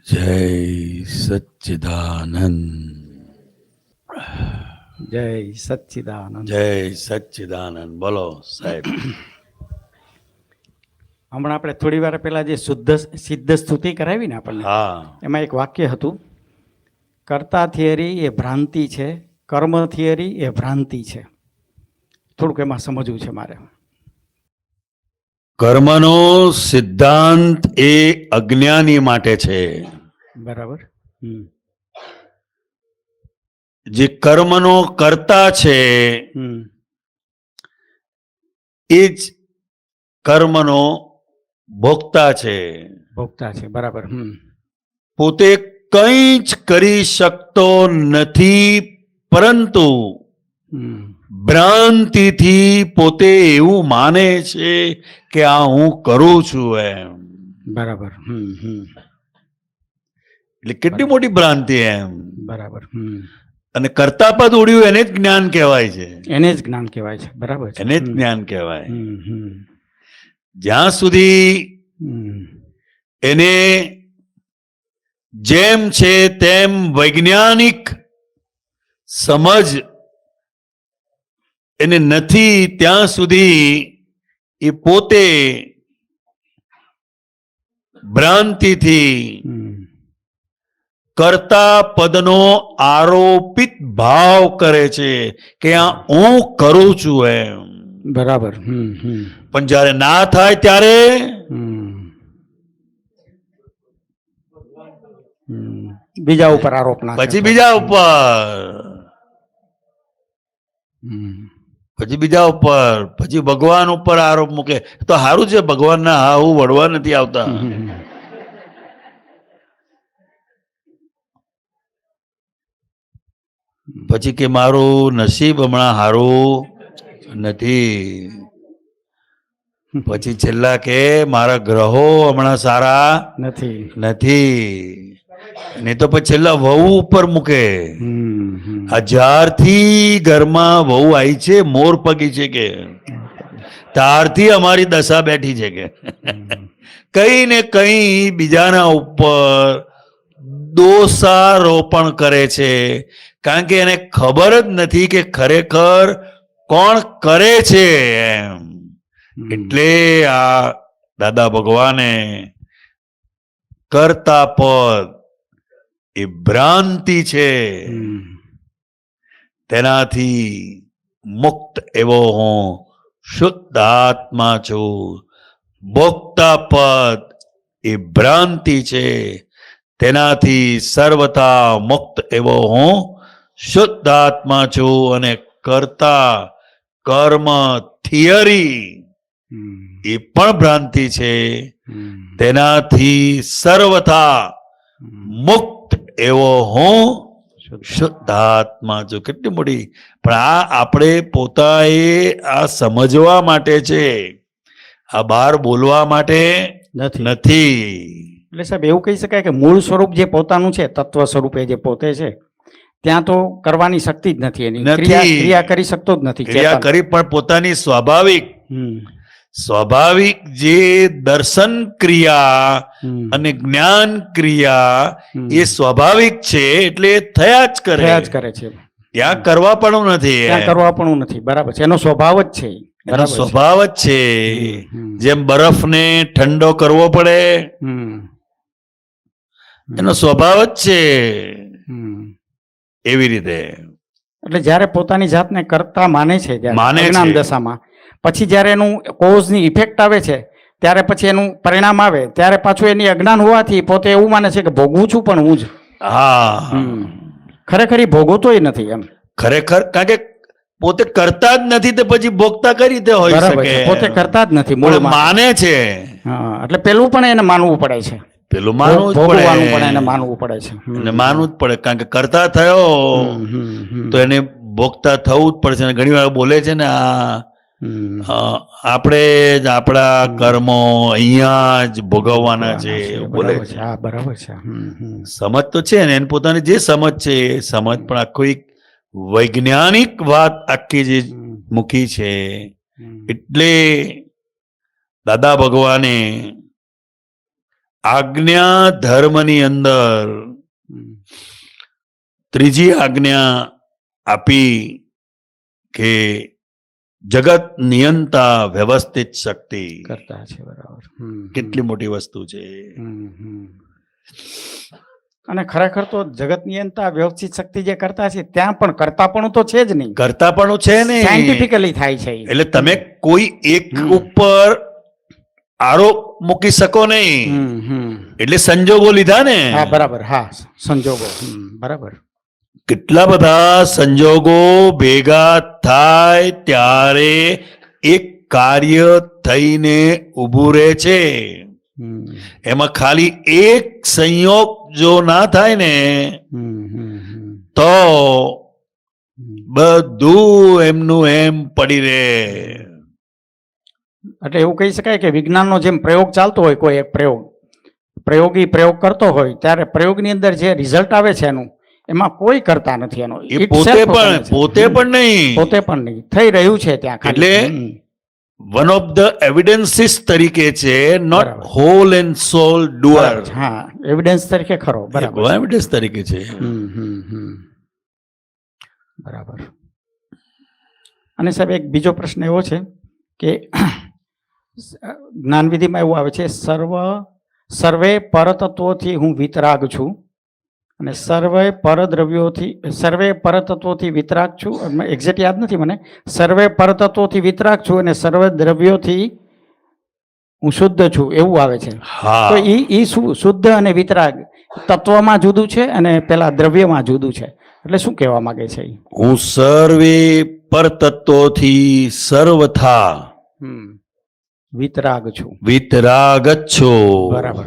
જય સચ્ચિદાનંદ. જય સચ્ચિદાનંદ. જય સચ્ચિદાનંદ. બોલો સાહેબ. હમણાં આપણે થોડી વાર પહેલા જે સિદ્ધ સ્તુતિ કરાવી ને આપણને, હા, એમાં એક વાક્ય હતું, કર્તા થિયરી એ ભ્રાંતિ છે, કર્મ થિયરી એ ભ્રાંતિ છે. થોડુંક એમાં સમજવું છે મારે. કર્મનો સિદ્ધાંત એ અજ્ઞાની માટે છે. બરાબર. જે કર્મનો કર્તા છે એ જ કર્મનો ભોગતા છે. ભોગતા છે. બરાબર. પોતે કંઈ જ કરી શકતો નથી, પરંતુ ભ્રાંતિથી પોતે એવું માને છે કે આ હું કરું છું એમ. બરાબર. એટલે કેટલી મોટી ભ્રાંતિ એમ. બરાબર. અને કરતા પદ ઉડ્યું એને જ જ્ઞાન કહેવાય છે. એને જ જ્ઞાન કહેવાય છે. બરાબર છે. એને જ જ્ઞાન કહેવાય. જ્યાં સુધી સુધી એને જેમ છે તેમ વૈજ્ઞાનિક સમજ એને નથી, ત્યાં સુધી એ પોતે ભ્રાંતિથી કર્તા પદનો આરોપિત ભાવ કરે છે કે આ હું કરું છું એમ. બરાબર. પણ જ્યારે ના થાય ત્યારે બીજા ઉપર આરોપ નાખે. પછી બીજા ઉપર પછી ભગવાન ઉપર આરોપ મૂકે. તો સારું છે, ભગવાનના હા હું વળવા નથી આવતા. પછી કે મારું નસીબ હમણાં સારું નથી. પછી છેલ્લા કે મારા ગ્રહો હમણાં સારા નથી. નહીં તો પછી છેલ્લા વહુ ઉપર મૂકે. જ્યારથી ઘરમાં વહુ આવી છે, મોર પગી છે કે ત્યારથી અમારી દશા બેઠી છે કે કઈ ને કઈ બીજાના ઉપર દોષારોપણ કરે છે. કારણ કે એને ખબર જ નથી કે ખરેખર કોણ કરે છે એમ. એટલે આ દાદા ભગવાને કરતા પદ એ ભ્રાંતિ છે, તેનાથી મુક્ત એવો હું શુદ્ધ આત્મા છું. ભોગતા પદ એ ભ્રાંતિ છે, તેનાથી સર્વથા મુક્ત એવો હું શુદ્ધ આત્મા છું. અને કરતા કર્મ થિયરી એ પણ ભ્રાંતિ છે, તેનાથી સર્વથા મુક્ત એવો હું શુદ્ધ આત્મા છું. કેટલી મોટી. પણ આ આપણે પોતાએ આ સમજવા માટે છે, આ બહાર બોલવા માટે નથી. એટલે સાહેબ એવું કહી શકાય કે મૂળ સ્વરૂપ જે પોતાનું છે, તત્વ સ્વરૂપે જે પોતે છે, ત્યાં તો કરવાની શક્તિ જ નથી. એની ક્રિયા કરી શકતો જ નથી. ક્રિયા કરી પણ પોતાની સ્વાભાવિક જે દર્શન ક્રિયા અને જ્ઞાન ક્રિયા એ સ્વાભાવિક છે, એટલે થયા જ કરે છે. ત્યાં કરવા પણ નથી. બરાબર છે. એનો સ્વભાવ જ છે. એનો સ્વભાવ જ છે. જેમ બરફને ઠંડો કરવો પડે, એનો સ્વભાવ જ છે. એવી રીતે એટલે જયારે પોતાની જાતને કરતા માને છે, અજ્ઞાન દશામાં, પછી જયારે એનું કોઝની ઇફેક્ટ આવે છે, ત્યારે પછી એનું પરિણામ આવે, ત્યારે પાછું એની અજ્ઞાન હોવાથી પોતે એવું માને છે કે ભોગવું છું પણ હું જ. ખરેખર ભોગવતોય નથી એમ. ખરેખર કારણ કે પોતે કરતા જ નથી, તો પછી ભોગતા કઈ રીતે હોય શકે? પોતે કરતા જ નથી, માને છે. એટલે પેલું પણ એને માનવું પડે છે. પેલું માનવું જ પડે. એને માનવું પડે છે. એને માનવું જ પડે. કારણ કે કરતા થયો તો એને ભોગતા થવું જ પડશે. ઘણી વાર બોલે છે ને, આપણે જ આપણા કર્મો અહીંયા જ ભોગવવાના છે બોલે છે. બરાબર છે. સમજ તો છે ને, એને પોતાની જે સમજ છે એ સમજ, પણ આખી વૈજ્ઞાનિક વાત આખી જે મૂકી છે. એટલે દાદા ભગવાને આજ્ઞા ધર્મની અંદર ત્રીજી આજ્ઞા આપી કે જગત નિયંતા વ્યવસ્થિત શક્તિ કરતા છે. બરાબર. કેટલી મોટી વસ્તુ છે. અને ખરેખર તો જગત નિયંતા વ્યવસ્થિત શક્તિ જે કરતા છે ત્યાં પણ કરતાપણું તો છે જ નહીં. કરતાપણું છે ને, સાયન્ટિફિકલી થાય છે. એટલે તમે કોઈ એક ઉપર આરોપ મૂકી શકો નહીં. એટલે સંજોગો લીધા ને. હા બરાબર. હા સંજોગો. બરાબર. કેટલા બધા સંજોગો ભેગા થાય ત્યારે એક કાર્ય થઈને ઊભું રહે છે. એમાં ખાલી એક સંયોગ જો ના થાય ને તો બધું એમનું એમ પડી રહે. એટલે એવું કહી શકાય કે વિજ્ઞાનનો જેમ પ્રયોગ ચાલતો હોય, કોઈ એક પ્રયોગી પ્રયોગ કરતો હોય ત્યારે પ્રયોગની અંદર જે રિઝલ્ટ આવે છે એનું એમાં કોઈ કરતા નથી. એનો પોતે પણ નહીં થઈ રહ્યું છે ત્યાં. એટલે વન ઓફ ધ એવિડન્સીસ તરીકે છે, not whole and sole doer. હા એવિડન્સ તરીકે ખરો. બરાબર. એવિડન્સ તરીકે છે. બરાબર. અને સાહેબ એક બીજો પ્રશ્ન એવો છે કે જ્ઞાનવિધિમાં એવું આવે છે, સર્વે પરતત્વોથી હું વિતરાગ છું અને સર્વે પરતત્વોથી વિતરાગ છું. એક્ઝેક્ટ યાદ નથી મને. સર્વે પરતત્વોથી વિતરાગ છું અને સર્વે દ્રવ્યોથી હું શુદ્ધ છું એવું આવે છે. તો એ શુદ્ધ અને વિતરાગ તત્વમાં જુદું છે અને પેલા દ્રવ્યમાં જુદું છે. એટલે શું કહેવા માંગે છે? હું સર્વે પરતત્વોથી સર્વથા વિતરાગ છું. વિતરાગ છો. બરાબર.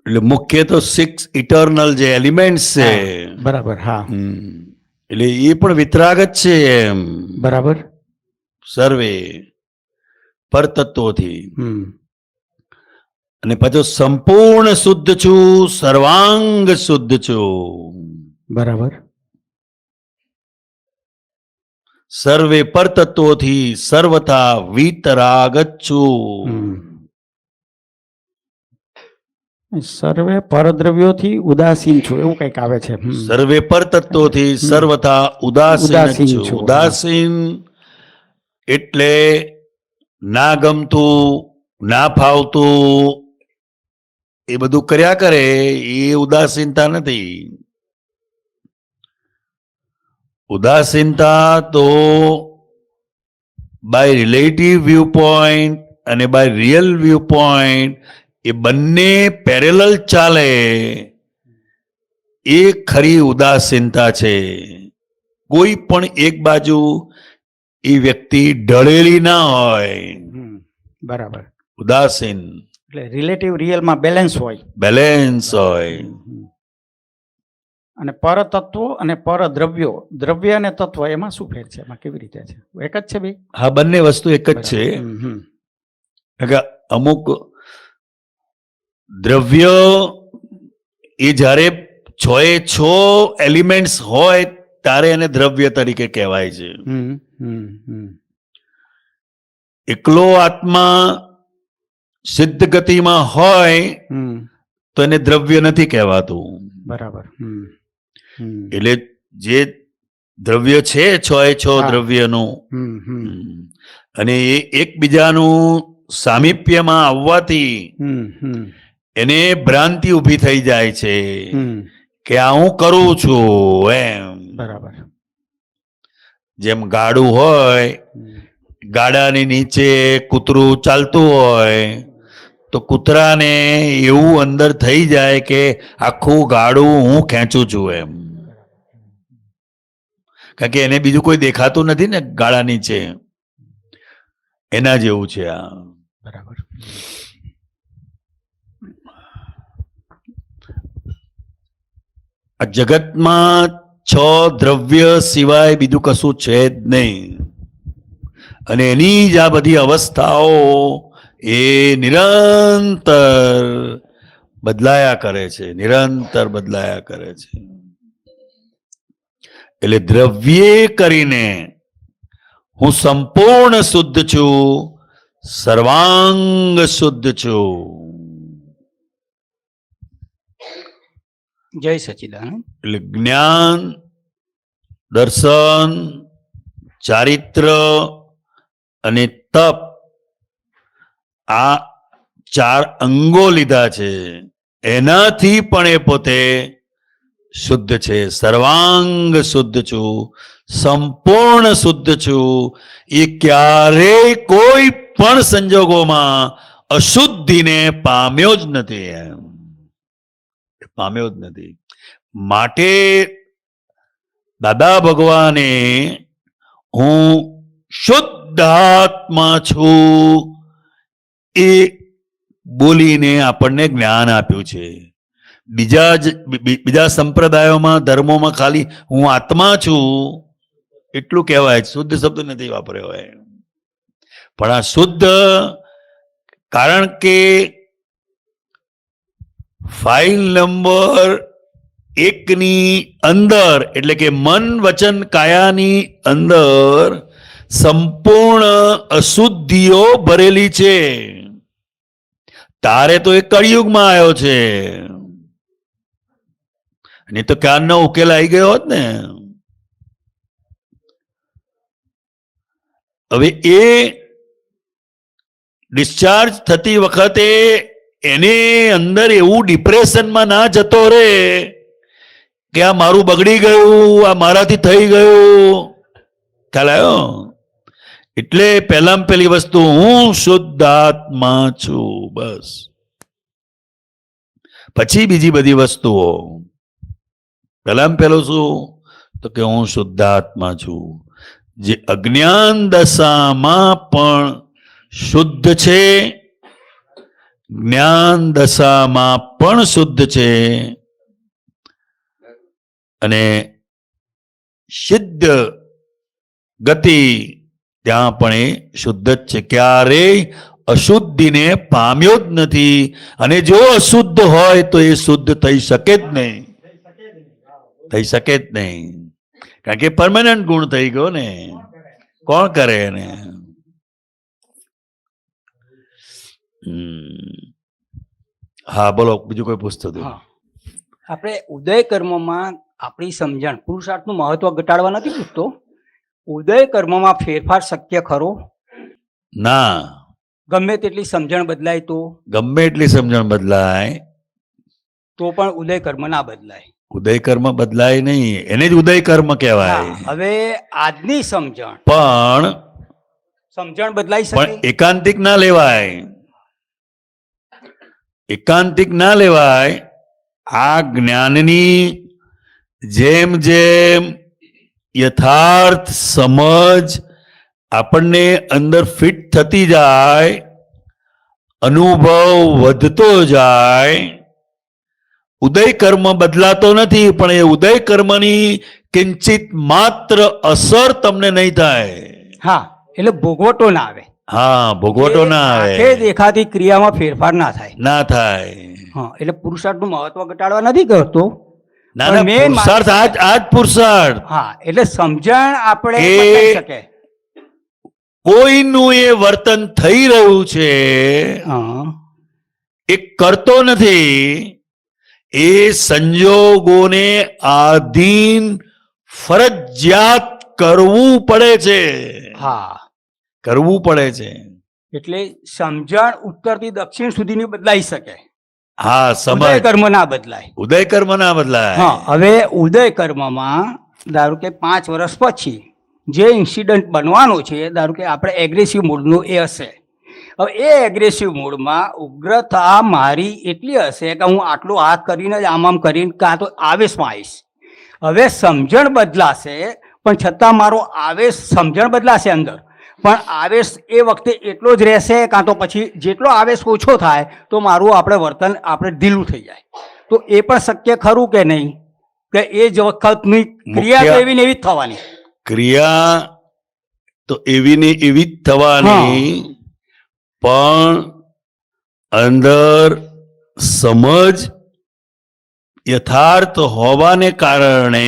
એટલે મુખ્ય તો 6 ઇટર્નલ જે એલિમેન્ટ્સ છે. બરાબર. હા. એટલે એ પણ વિતરાગ જ છે એમ. બરાબર. સર્વે પરતત્વોથી. અને પછી સંપૂર્ણ શુદ્ધ છું, સર્વાંગ શુદ્ધ છું. બરાબર. સર્વે પરતત્વોથી સર્વથા વિતરાગ છું. સર્વે પરદ્રવ્યોથી ઉદાસીન છું એવું કઈક આવે છે. સર્વે પરતત્વોથી સર્વથા ઉદાસીન છું. ઉદાસીન એટલે ના ગમતું, ના ફાવતું એ બધું કર્યા કરે એ ઉદાસીનતા નથી. ઉદાસીનતા તો બાય રિલેટિવ વ્યૂ પોઈન્ટ અને બાય રિયલ વ્યૂ પોઈન્ટ એ બંને પેરેલલ ચાલે એ ખરી ઉદાસીનતા છે. કોઈ પણ એક બાજુ એ વ્યક્તિ ઢળેલી ના હોય. બરાબર. ઉદાસીન એટલે રિલેટિવ રિયલમાં બેલેન્સ હોય. અને પરતત્વો અને પરદ્રવ્યો, દ્રવ્ય અને તત્વ એમાં શું ફેર છે? એમાં કેવી રીતે છે? એક જ છે ભાઈ? હા બંને વસ્તુ એક જ છે. અમુક દ્રવ્ય એ જ્યારે 6 એલિમેન્ટ્સ હોય ત્યારે એને દ્રવ્ય તરીકે કહેવાય છે. એકલો આત્મા સિદ્ધ ગતિમાં હોય તો એને દ્રવ્ય નથી કહેવાતું. બરાબર. એટલે જે દ્રવ્ય છે 6 દ્રવ્યનું અને એ એકબીજાનું સામીપ્યમાં આવવાથી એને ભ્રાંતિ ઊભી થઈ જાય છે કે આ હું કરું છું એમ. બરાબર. જેમ ગાડું હોય, ગાડાની નીચે કૂતરું ચાલતું હોય તો કૂતરાને એવું અંદર થઈ જાય કે આખું ગાડું હું ખેંચું છું એમ. કારણ કે એને બીજું કોઈ દેખાતું નથી ને ગાડા નીચે. એના જેવું છે આ. બરાબર. આ જગતમાં 6 દ્રવ્ય સિવાય બીજું કશું છે જ નહીં. અને એની જ આ બધી અવસ્થાઓ એ નિરંતર બદલાયા કરે છે. એટલે દ્રવ્ય કરીને હું સંપૂર્ણ શુદ્ધ છું, સર્વાંગ શુદ્ધ છું. જય સચિદાનંદ. એટલે જ્ઞાન, દર્શન, ચારિત્ર અને તપ, આ 4 અંગો લીધા છે. એનાથી પણ એ પોતે શુદ્ધ છે. સર્વાંગ શુદ્ધ છું, સંપૂર્ણ શુદ્ધ છું. એ ક્યારેય કોઈ પણ સંજોગોમાં અશુદ્ધિને પામ્યો જ નથી. પામ્યો જ નથી. માટે દાદા ભગવાને હું શુદ્ધ આત્મા છું એ બોલીને આપણને જ્ઞાન આપ્યું છે. બીજા સંપ્રદાયોમાં, ધર્મોમાં ખાલી હું આત્મા છું એટલું કહેવાય, શુદ્ધ શબ્દ નથી વાપર્યો હોય. પણ આ શુદ્ધ, કારણ કે ફાઇલ નંબર 1 ની અંદર, એટલે કે મન, વચન, કાયાની અંદર સંપૂર્ણ અશુદ્ધિઓ ભરેલી છે. તારે તો એ કળિયુગમાં આવ્યો છે, નહીં તો ક્યારનો ઉકેલ આવી ગયો હોત ને. હવે એ ડિસ્ચાર્જ થતી વખતે એને અંદર એવું ડિપ્રેશનમાં ના જતો રહે કે આ મારું બગડી ગયું, આ મારાથી થઈ ગયું. ખ્યાલ આવ્યો? એટલે પહેલામાં પહેલી વસ્તુ, હું શુદ્ધ આત્મા છું, બસ. પછી બીજી બધી વસ્તુઓ. પહેલામાં પહેલું શું? તો કે હું શુદ્ધ આત્મા છું, જે અજ્ઞાન દશામાં પણ શુદ્ધ છે, જ્ઞાન દશામાં પણ શુદ્ધ છે, અને સિદ્ધ ગતિ ત્યાં પણ એ શુદ્ધ જ છે. ક્યારેય અશુદ્ધિને પામ્યો જ નથી. અને જો અશુદ્ધ હોય તો એ શુદ્ધ થઈ શકે જ નહીં. થઈ શકે જ નહીં. કારણ કે પરમાનન્ટ ગુણ થઈ ગયો ને. કોણ કરે એને? હા બોલો, બીજું કોઈ પૂછતું હતું? આપણે ઉદય કર્મમાં આપણી સમજણ, પુરુષાર્થનું મહત્વ ઘટાડવા નથી પૂછતો. ઉદય કર્મમાં ફેરફાર શક્ય ખરો? ના. ગમે તેટલી સમજણ બદલાય તો? ગમે એટલી સમજણ બદલાય તો પણ ઉદય કર્મ ના બદલાય. ઉદય કર્મ બદલાય નહીં, એને જ ઉદય કર્મ કહેવાય. હવે આજની સમજણ બદલાઈ શકે, પણ એકાંતિક ના લેવાય. એકાંતિક ના લેવાય. આ જ્ઞાનની જેમ જેમ યથાર્થ સમજ આપણને અંદર ફિટ થતી જાય, અનુભવ વધતો જાય. ઉદય કર્મ બદલાતો નથી, પણ એ ઉદય કર્મની કિંચિત માત્ર અસર તમને નહીં થાય. હા, એટલે ભોગવટો ના આવે. હા, ભોગવટો ના આવે. દેખાતી ક્રિયામાં ફેરફાર ના થાય. ના થાય. હા, એટલે પુરુષાર્થનું મહત્વ ઘટાડવા નથી કરતો. ના, પુરુષાર્થ આજ પુરુષાર્થ. હા, એટલે સમજણ આપણે બદલાઈ શકે. કોઈનું એ વર્તન થઈ રહ્યું છે એ કરતો નથી, એ સંજોગોને આધીન ફરજિયાત કરવું પડે છે. હા, કરવું પડે છે. એટલે સમજણ ઉત્તરથી દક્ષિણ સુધીની બદલાઈ શકે. હા, સમજ. ઉદય કર્મ ના બદલાય. ઉદય કર્મ ના બદલાય. હા, હવે ઉદય કર્મમાં ધારો કે 5 વર્ષ પછી જે ઇન્સિડન્ટ બનવાનો છે, ધારો કે આપણે એગ્રેસિવ મૂડનું એ હશે. હવે એ એગ્રેસિવ મૂડમાં ઉગ્રતા મારી એટલી હશે કે હું આટલું હાથ કરીને જ આમ કરીને કાં તો આવેશમાં આવીશ. હવે સમજણ બદલાશે, પણ છતાં મારો આવેશ, સમજણ બદલાશે અંદર, પણ આવેશ એ વખતે એટલો જ રહેશે. કાં તો પછી જેટલો આવેશ ઓછો થાય તો મારું વર્તન ઢીલું થઈ જાય. તો એ પણ શક્ય ખરું કે નહીં? કે એ જ વખતની ક્રિયા એવી ને એવી જ થવાની. ક્રિયા તો એવી ને એવી જ થવાની, પણ અંદર સમજ યથાર્થ હોવાને કારણે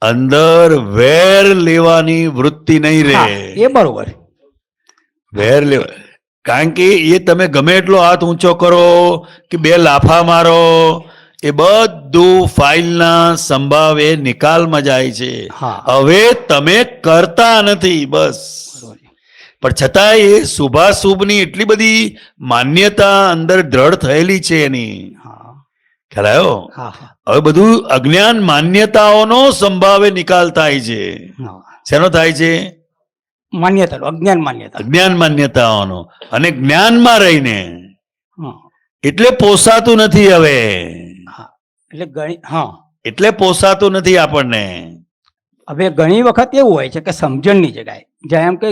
અંદર વેર લેવાની વૃત્તિ નહીં હા, રહે. એ બરોબર. વેર લેવા, કારણ કે એ તમે ગમે એટલો હાથ ઊંચો કરો કે બે લાફા મારો, એ બધું ફાઇલના સંભાવે નિકાલમાં જાય છે. હા. હવે તમે કરતા નથી બસ, પણ છતાં એ શુભાશુભની એટલી બધી માન્યતા અંદર દ્રઢ થયેલી છે એની. હા ખ્યાલ આવ્યો? હા હા હવે બધું અજ્ઞાન માન્યતાઓનો સંભાવે નિકાલ થાય છે. હા. શેનો થાય છે? માન્યતા, અજ્ઞાન માન્યતા. અજ્ઞાન માન્યતાઓનો. અને જ્ઞાનમાં રહીને હા એટલે પોસાતું નથી હવે. હા. એટલે ઘણી, હા, એટલે પોસાતું નથી આપણને. હવે ઘણી વખત એવું હોય છે કે સમજણની જગ્યાએ જેમ કે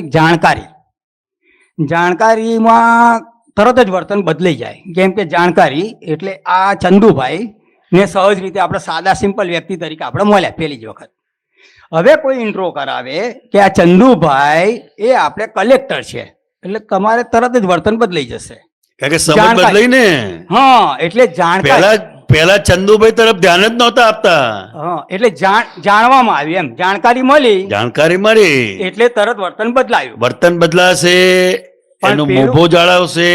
જાણકારીમાં તરત જ વર્તન બદલાઈ જાય. જેમ કે જાણકારી એટલે આ ચંદુભાઈ ને સહજ રીતે આપણે સાદા સિમ્પલ વ્યક્તિ તરીકે આપણે મળ્યા પહેલી જ વખત. હવે કોઈ ઇન્ટ્રો કરાવે કે આ ચંદુભાઈ એ આપણે કલેક્ટર છે, એટલે તમારે તરત જ વર્તન બદલાઈ જશે. કારણ કે સમજ જાણકારી. બદલાઈ ને. હા, એટલે જાણકારી. પહેલા ચંદુભાઈ તરફ ધ્યાન જ નહોતા આપતા. હા, એટલે જાણવામાં આવ્યું, એમ જાણકારી મળી જાણકારી મળી એટલે તરત વર્તન બદલાયું. વર્તન બદલાશે, પણ એનું પેલું- મોભો જાળવશે,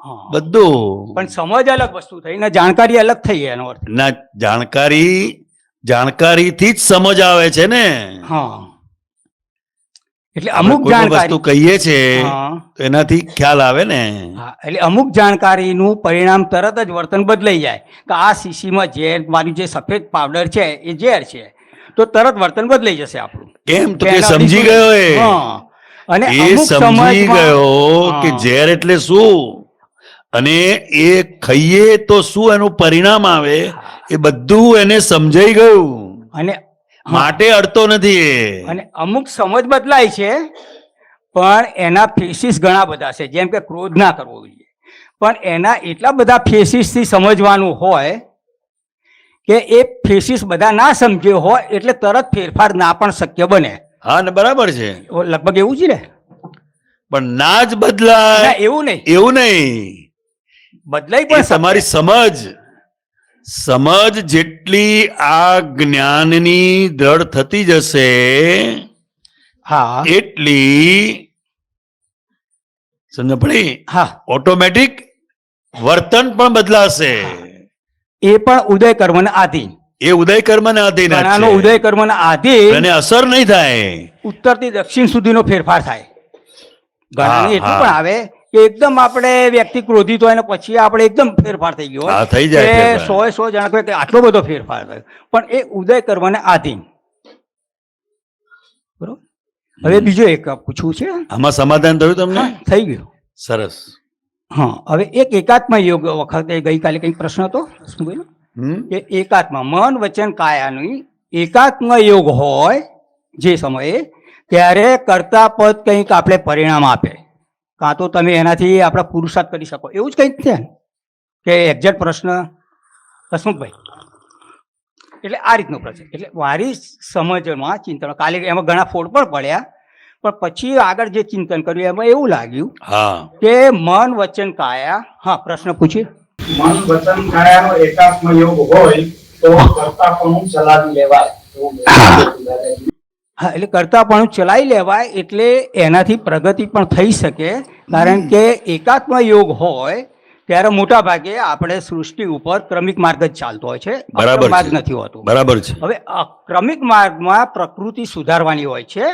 હા. બધું. પણ સમજ અલગ વસ્તુ થઈ ને જાણકારી અલગ થઈ એનો અર્થ. ના, જાણકારીથી જ સમજ આવે છે ને. હા, એટલે આપણે અમુક કોઈ પણ વસ્તુ જાણકારી. કહીએ છે હા તો એનાથી ખ્યાલ આવે ને. હા, એટલે અમુક જાણકારીનું પરિણામ તરત જ વર્તન બદલાઈ જાય કે આ શીશીમાં ઝેર, મારી જે સફેદ પાવડર છે એ ઝેર છે, તો તરત વર્તન બદલાઈ જશે આપણું. કેમ તો કે પેલા સમજી ગયો એ. હા. અને એ અમુક સમજી સમજમાં- ગયો કે હા. ઝેર એટલે શું, અને એ ખાઈએ તો શું એનું પરિણામ આવે, એ બધું એને સમજાઈ ગયું. અને માટે અડતો નથી એ. અને અમુક સમજ બદલાય છે, પણ એના ફેસીસ ઘણા બધા છે. જેમ કે ક્રોધ ના કરવો જોઈએ, પણ એના એટલા બધા ફેસીસથી સમજવાનું હોય કે એ ફેસીસ બધા ના સમજ્યો હોય એટલે તરત ફેરફાર ના પણ શક્ય બને. હા ને, બરાબર છે. લગભગ એવું છે ને. પણ ના જ બદલાય ના, એવું નહીં, એવું નહીં. બદલાઈ એ પણ તમારી સમજ જેટલી આ જ્ઞાનની દ્રઢ થતી જશે હા એટલી સમજ પડી, હા, ઓટોમેટિક વર્તન પણ બદલાશે. એ પણ ઉદય કર્મના આધીન. એ ઉદય કર્મને આધીન જ ઘણાનો છે. ઉદય કર્મના આધીન એને અસર નહીં થાય. ઉત્તરથી દક્ષિણ સુધીનો ફેરફાર થાય. ઘણાને હા, એટલું હા. પણ આવે કે એકદમ આપણે વ્યક્તિ ક્રોધિત હોય ને પછી આપણે એકદમ ફેરફાર થઈ ગયો હોય. હા, થઈ જાય કે ફેરફાર. 100 જણા કહે કે આટલો બધો ફેરફાર થયો, પણ એ ઉદય કર્મને આધીન. બરોબર. હવે બીજો એક પૂછવું છે. આમાં સમાધાન થયું તમને? હા, થઈ ગયું. સરસ. હા, હવે એક એકાત્મ યોગ વખતે ગઈકાલે કંઈક પ્રશ્ન હતો શું બોલ્યો? કે એકાત્મ મન વચન કાયાની એકાત્મ યોગ હોય જે સમયે, ત્યારે કરતા પદ કંઈક આપણે પરિણામ આપે, કાં તો તમે એનાથી આપણા પુરુષાર્થ કરી શકો, એવું જ કંઈક છે ને કે એક્ઝેક્ટ પ્રશ્ન હસમુખભાઈ? એટલે આ રીતનો પ્રશ્ન. એટલે મારી સમજમાં ચિંતન કાલે એમાં ઘણા ફોડ પણ પડ્યા, પણ પછી આગળ જે ચિંતન કર્યું એમાં એવું લાગ્યું હા, કે મન વચન કાયા. હા, પ્રશ્ન પૂછ્યો. મન વચન કાયાનો એકાત્મ યોગ હોય તો કર્તાપણું ચલાવી લેવાય. હા, એટલે કરતા પણ ચલાવી લેવાય, એટલે એનાથી પ્રગતિ પણ થઈ શકે. કારણ કે એકાત્મ યોગ હોય ત્યારે મોટા ભાગે આપણે સૃષ્ટિ ઉપર ક્રમિક માર્ગ જ ચાલતો હોય છે, બરાબર માર્ગ છે. નથી હોતો. બરાબર છે. હવે ક્રમિક માર્ગમાં પ્રકૃતિ સુધારવાની હોય છે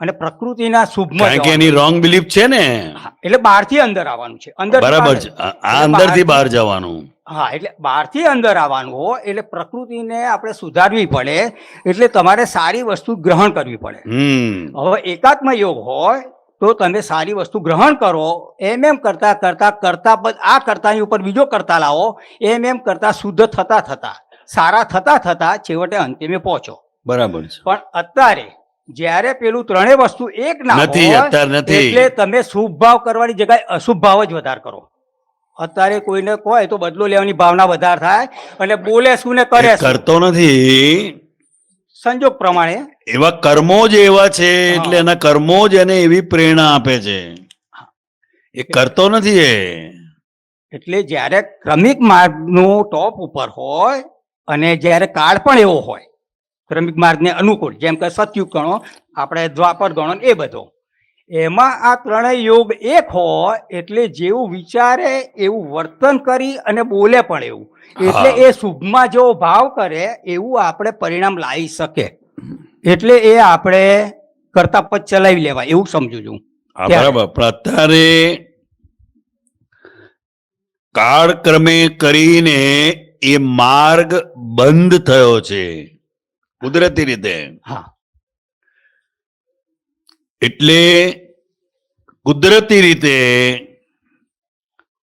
અને પ્રકૃતિના શુભમાં કારણ કે જવાનું. એની રોંગ બિલીફ છે ને. હા, એટલે બહારથી અંદર આવવાનું છે. અંદર બરાબર છે. આ અંદરથી બહાર જવાનું. હા, એટલે બહારથી અંદર આવવાનું હોય એટલે પ્રકૃતિને આપણે સુધારવી પડે, એટલે તમારે સારી વસ્તુ ગ્રહણ કરવી પડે. હવે એકાત્મ યોગ હોય તો તમે સારી વસ્તુ ગ્રહણ કરો, એમ કરતા પદ આ કરતાની ઉપર બીજો કરતા લાવો, એમ કરતા શુદ્ધ થતા સારા થતા છેવટે અંતિમે પહોંચો. બરાબર છે. પણ અત્યારે જ્યારે પેલું ત્રણેય વસ્તુ એક ના નથી, હોય અત્યારે નથી. એટલે તમે શુભ ભાવ કરવાની જગ્યાએ અશુભ ભાવ જ વધારે કરો. અત્યારે કોઈને કહે તો બદલો લેવાની ભાવના વધારે થાય અને બોલે શું ને કરે એ કરતો નથી. સંજોગ પ્રમાણે. એવા કર્મો જ એવા છે, એટલે એના કર્મો જ એને એવી પ્રેરણા આપે છે. એ કરતો નથી એ. એટલે જ્યારે ક્રમિક માર્ગનું ટોપ ઉપર હોય અને જ્યારે કાળ પણ એવો હોય ક્રમિક માર્ગને અનુકૂળ, જેમ કે સતયુગ ગણો, આપણે દ્વાપર ગણો ને એ બધો, એમાં આ ત્રણેય યોગ એક હોય એટલે જેવું વિચારે એવું વર્તન કરી અને બોલે પણ એવું, એટલે એ શુભમાં જેવો ભાવ કરે એવું આપણે પરિણામ લાવી શકે. એટલે એ આપણે કરતા પદ ચલાવી લેવાય એવું સમજુ છું. બરાબર. પણ અત્યારે કાળક્રમે કરીને એ માર્ગ બંધ થયો છે કુદરતી રીતે. હા, એટલે કુદરતી રીતે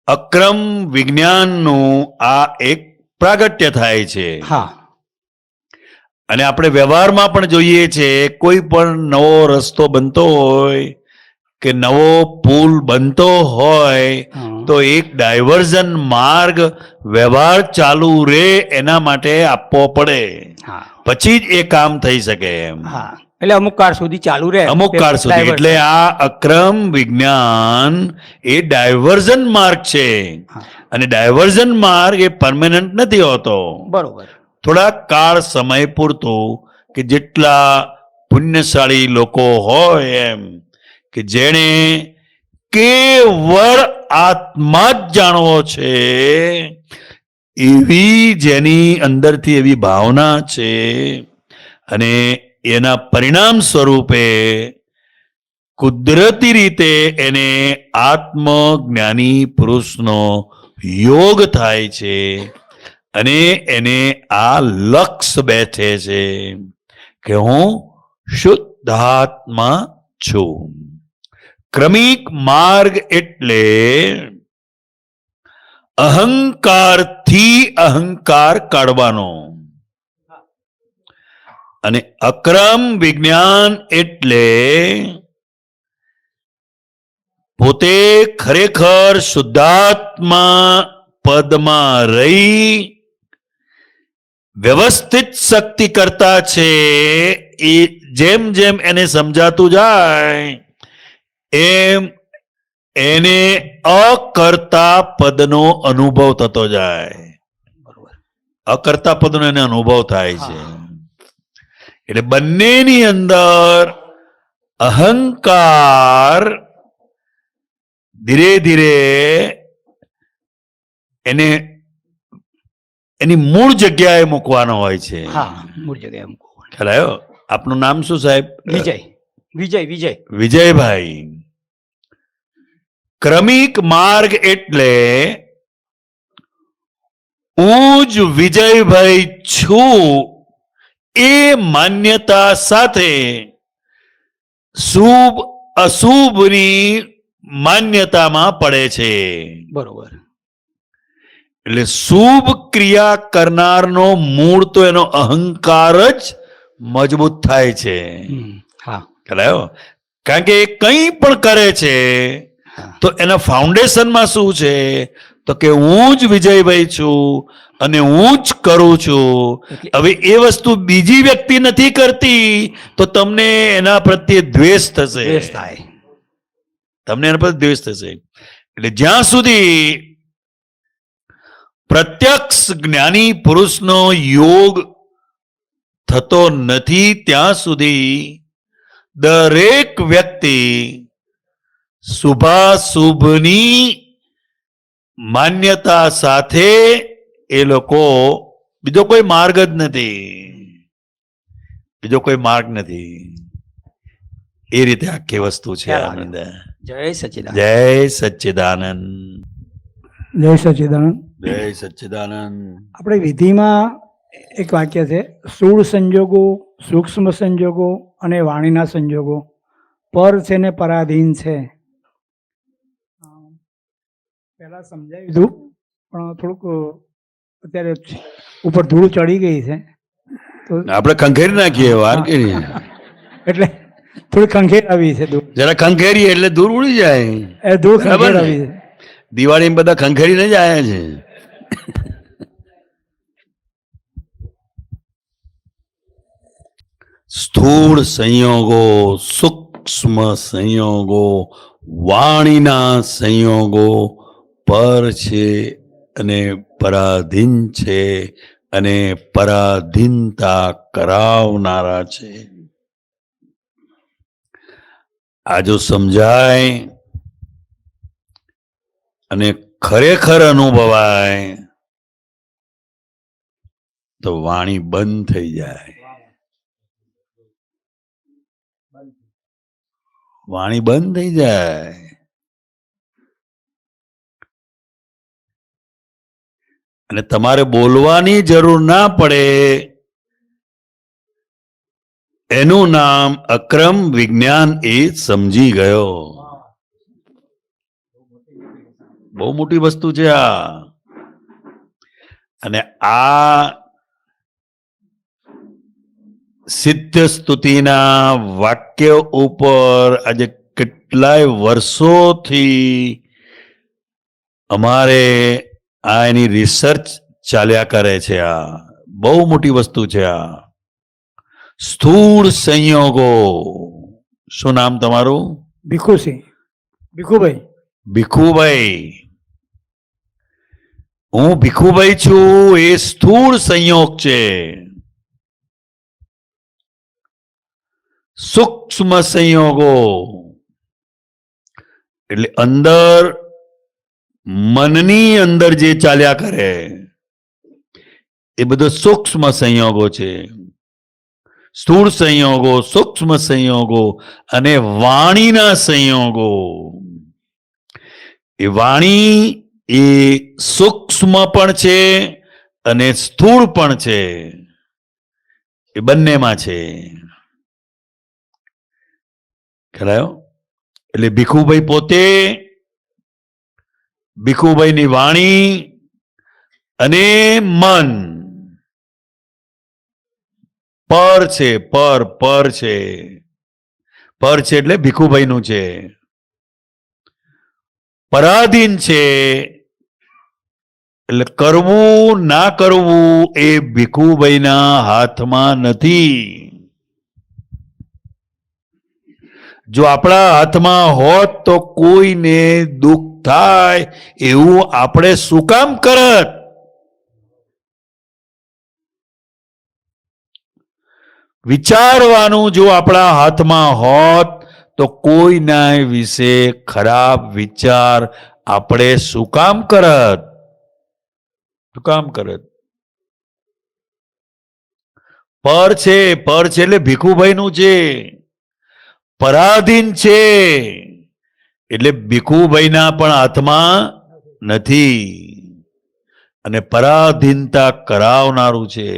અક્રમ વિજ્ઞાનનું આ એક પ્રાગટ્ય થાય છે. હા, અને આપણે વ્યવહારમાં પણ જોઈએ છે, કોઈ પણ નવો રસ્તો બનતો હોય કે નવો પુલ બનતો હોય તો એક ડાયવર્ઝન માર્ગ વ્યવહાર ચાલુ રે એના માટે આપવો પડે, હા, પછી જ એ કામ થઈ શકે એમ. હા. એટલે અમુક કાળ સુધી ચાલુ રહે, અમુક કાળ સુધી. એટલે આ અક્રમ વિજ્ઞાન એ ડાયવર્ઝન માર્ગ છે. અને ડાયવર્ઝન માર્ગ એ પરમેનન્ટ નથી હોતો. બરોબર. થોડા કાળ સમય પૂરતું, કે જેટલા પુણ્યશાળી લોકો હોય એમ, કે જેણે કેવળ આત્મા જ જાણવો છે, એવી જેની અંદરથી એવી ભાવના છે, અને એના પરિણામ સ્વરૂપે કુદરતી રીતે એને આત્મજ્ઞાની પુરુષનો યોગ થાય છે, અને એને આ લક્ષ્ય બેઠે છે કે હું શુદ્ધાત્મા છું. ક્રમિક માર્ગ એટલે અહંકારથી અહંકાર કાઢવાનો, અને અક્રમ વિજ્ઞાન એટલે પોતે ખરેખર શુદ્ધાત્મા પદમાં રહી વ્યવસ્થિત શક્તિ કરતા છે. એ જેમ જેમ એને સમજાતું જાય એમ એને અકર્તા પદનો અનુભવ થતો જાય. અકર્તા પદનો એને અનુભવ થાય છે. એટલે બંનેની અંદર અહંકાર ધીરે ધીરે એને એની મૂળ જગ્યાએ મૂકવાનો હોય છે. હા, મૂળ જગ્યાએ મૂકવાનો. ખ્યાલ આવ્યો? આપનું નામ શું સાહેબ? વિજય. વિજય. વિજય. વિજયભાઈ. ક્રમિક માર્ગ એટલે હું જ વિજયભાઈ છું એ માન્યતા સાથે શુભ અશુભની માન્યતામાં પડે છે. બરોબર. એટલે શુભ ક્રિયા કરનારનો મૂળ તો એનો અહંકાર જ મજબૂત થાય છે. હા, કારણ કે એ કંઈ પણ કરે છે તો એના ફાઉન્ડેશનમાં શું છે, તો કે હું જ વિજયભાઈ છું અને હું જ કરું છું. હવે એ વસ્તુ બીજી વ્યક્તિ નથી કરતી તો તમને એના પ્રત્યે દ્વેષ થશે. તમને એના પ્રત્યે દ્વેષ થશે. એટલે જ્યાં સુધી પ્રત્યક્ષ જ્ઞાની પુરુષનો યોગ થતો નથી ત્યાં સુધી દરેક વ્યક્તિ શુભાશુભની માન્યતા સાથે એ લોકો, બીજો કોઈ માર્ગ જ નથી, બીજો કોઈ માર્ગ નથી. એ રીતે આખી વસ્તુ છે. આનંદ. જય સચ્ચિદાનંદ. જય સચ્ચિદાનંદ. જય સચ્ચિદાનંદ. જય સચ્ચિદાનંદ. આપણે વિધિમાં એક વાક્ય છે, સ્થૂળ સંજોગો, સૂક્ષ્મ સંજોગો અને વાણીના સંજોગો પર છે ને પરાધીન છે. પહેલા સમજાવી દીધું પણ થોડુંક અત્યારે ઉપર ધૂળ ચડી ગઈ છે તો આપણે ખંખેરી નાખીએ વાર કરી, એટલે થોડી ખંખેર આવી છે. જરા ખંખેરી એટલે દૂર ઉડી જાય. એ ધૂળ ખંખેર આવી છે. દિવાળી બધા ખંખેરીને જ આવ્યા છે. સ્થૂળ સંયોગો, સૂક્ષ્મ સંયોગો, વાણીના સંયોગો પર છે અને પરાધીન છે. અને પરાધીનતા કરાવનારા છે. આ જો સમજાય અને ખરેખર અનુભવાય તો વાણી બંધ થઈ જાય. વાણી બંધ થઈ જાય. અને તમારે બોલવાની જરૂર ના પડે. એનું નામ અક્રમ વિજ્ઞાન એ સમજી ગયો. બહુ મોટી વસ્તુ છે આ. અને આ સિદ્ધ સ્તુતિના વાક્ય ઉપર આજે કેટલાય વર્ષોથી અમારે આ એની રિસર્ચ ચાલ્યા કરે છે. આ બહુ મોટી વસ્તુ છે. આ સ્થૂળ સંયોગો. શું નામ તમારું? ભીખુસિંહ. ભીખુભાઈ. ભીખુભાઈ. હું ભીખુભાઈ છું. એ સ્થૂળ સંયોગ છે. સૂક્ષ્મ સંયોગો એટલે અંદર મનની અંદર જે ચાલ્યા કરે એ બધો સૂક્ષ્મ સંયોગો છે. સ્થૂળ સંયોગો, સૂક્ષ્મ સંયોગો અને વાણીના સંયોગો. એ વાણી એ સૂક્ષ્મ પણ છે અને સ્થૂળ પણ છે. એ બંનેમાં છે. ખ્યાલ? એટલે ભીખુભાઈ પોતે, ભીખુભાઈની વાણી અને મન પર છે. પર છે. પર છે એટલે ભીખુભાઈનું છે. પરાધીન છે એટલે કરવું ના કરવું એ ભીખુભાઈના હાથમાં નથી. જો આપણા હાથમાં હોત તો કોઈને દુઃખ થાય એવું આપણે શું કામ કરત? વિચારવાનું જો આપણા હાથમાં હોત તો કોઈના વિશે ખરાબ વિચાર આપણે શું કામ કરત? શું કામ કરત? પર છે. પર છે એટલે ભીખુભાઈનું છે. પરાધીન છે એટલે ભીખુભાઈના પણ હાથમાં નથી. અને પરાધીનતા કરાવનારું છે.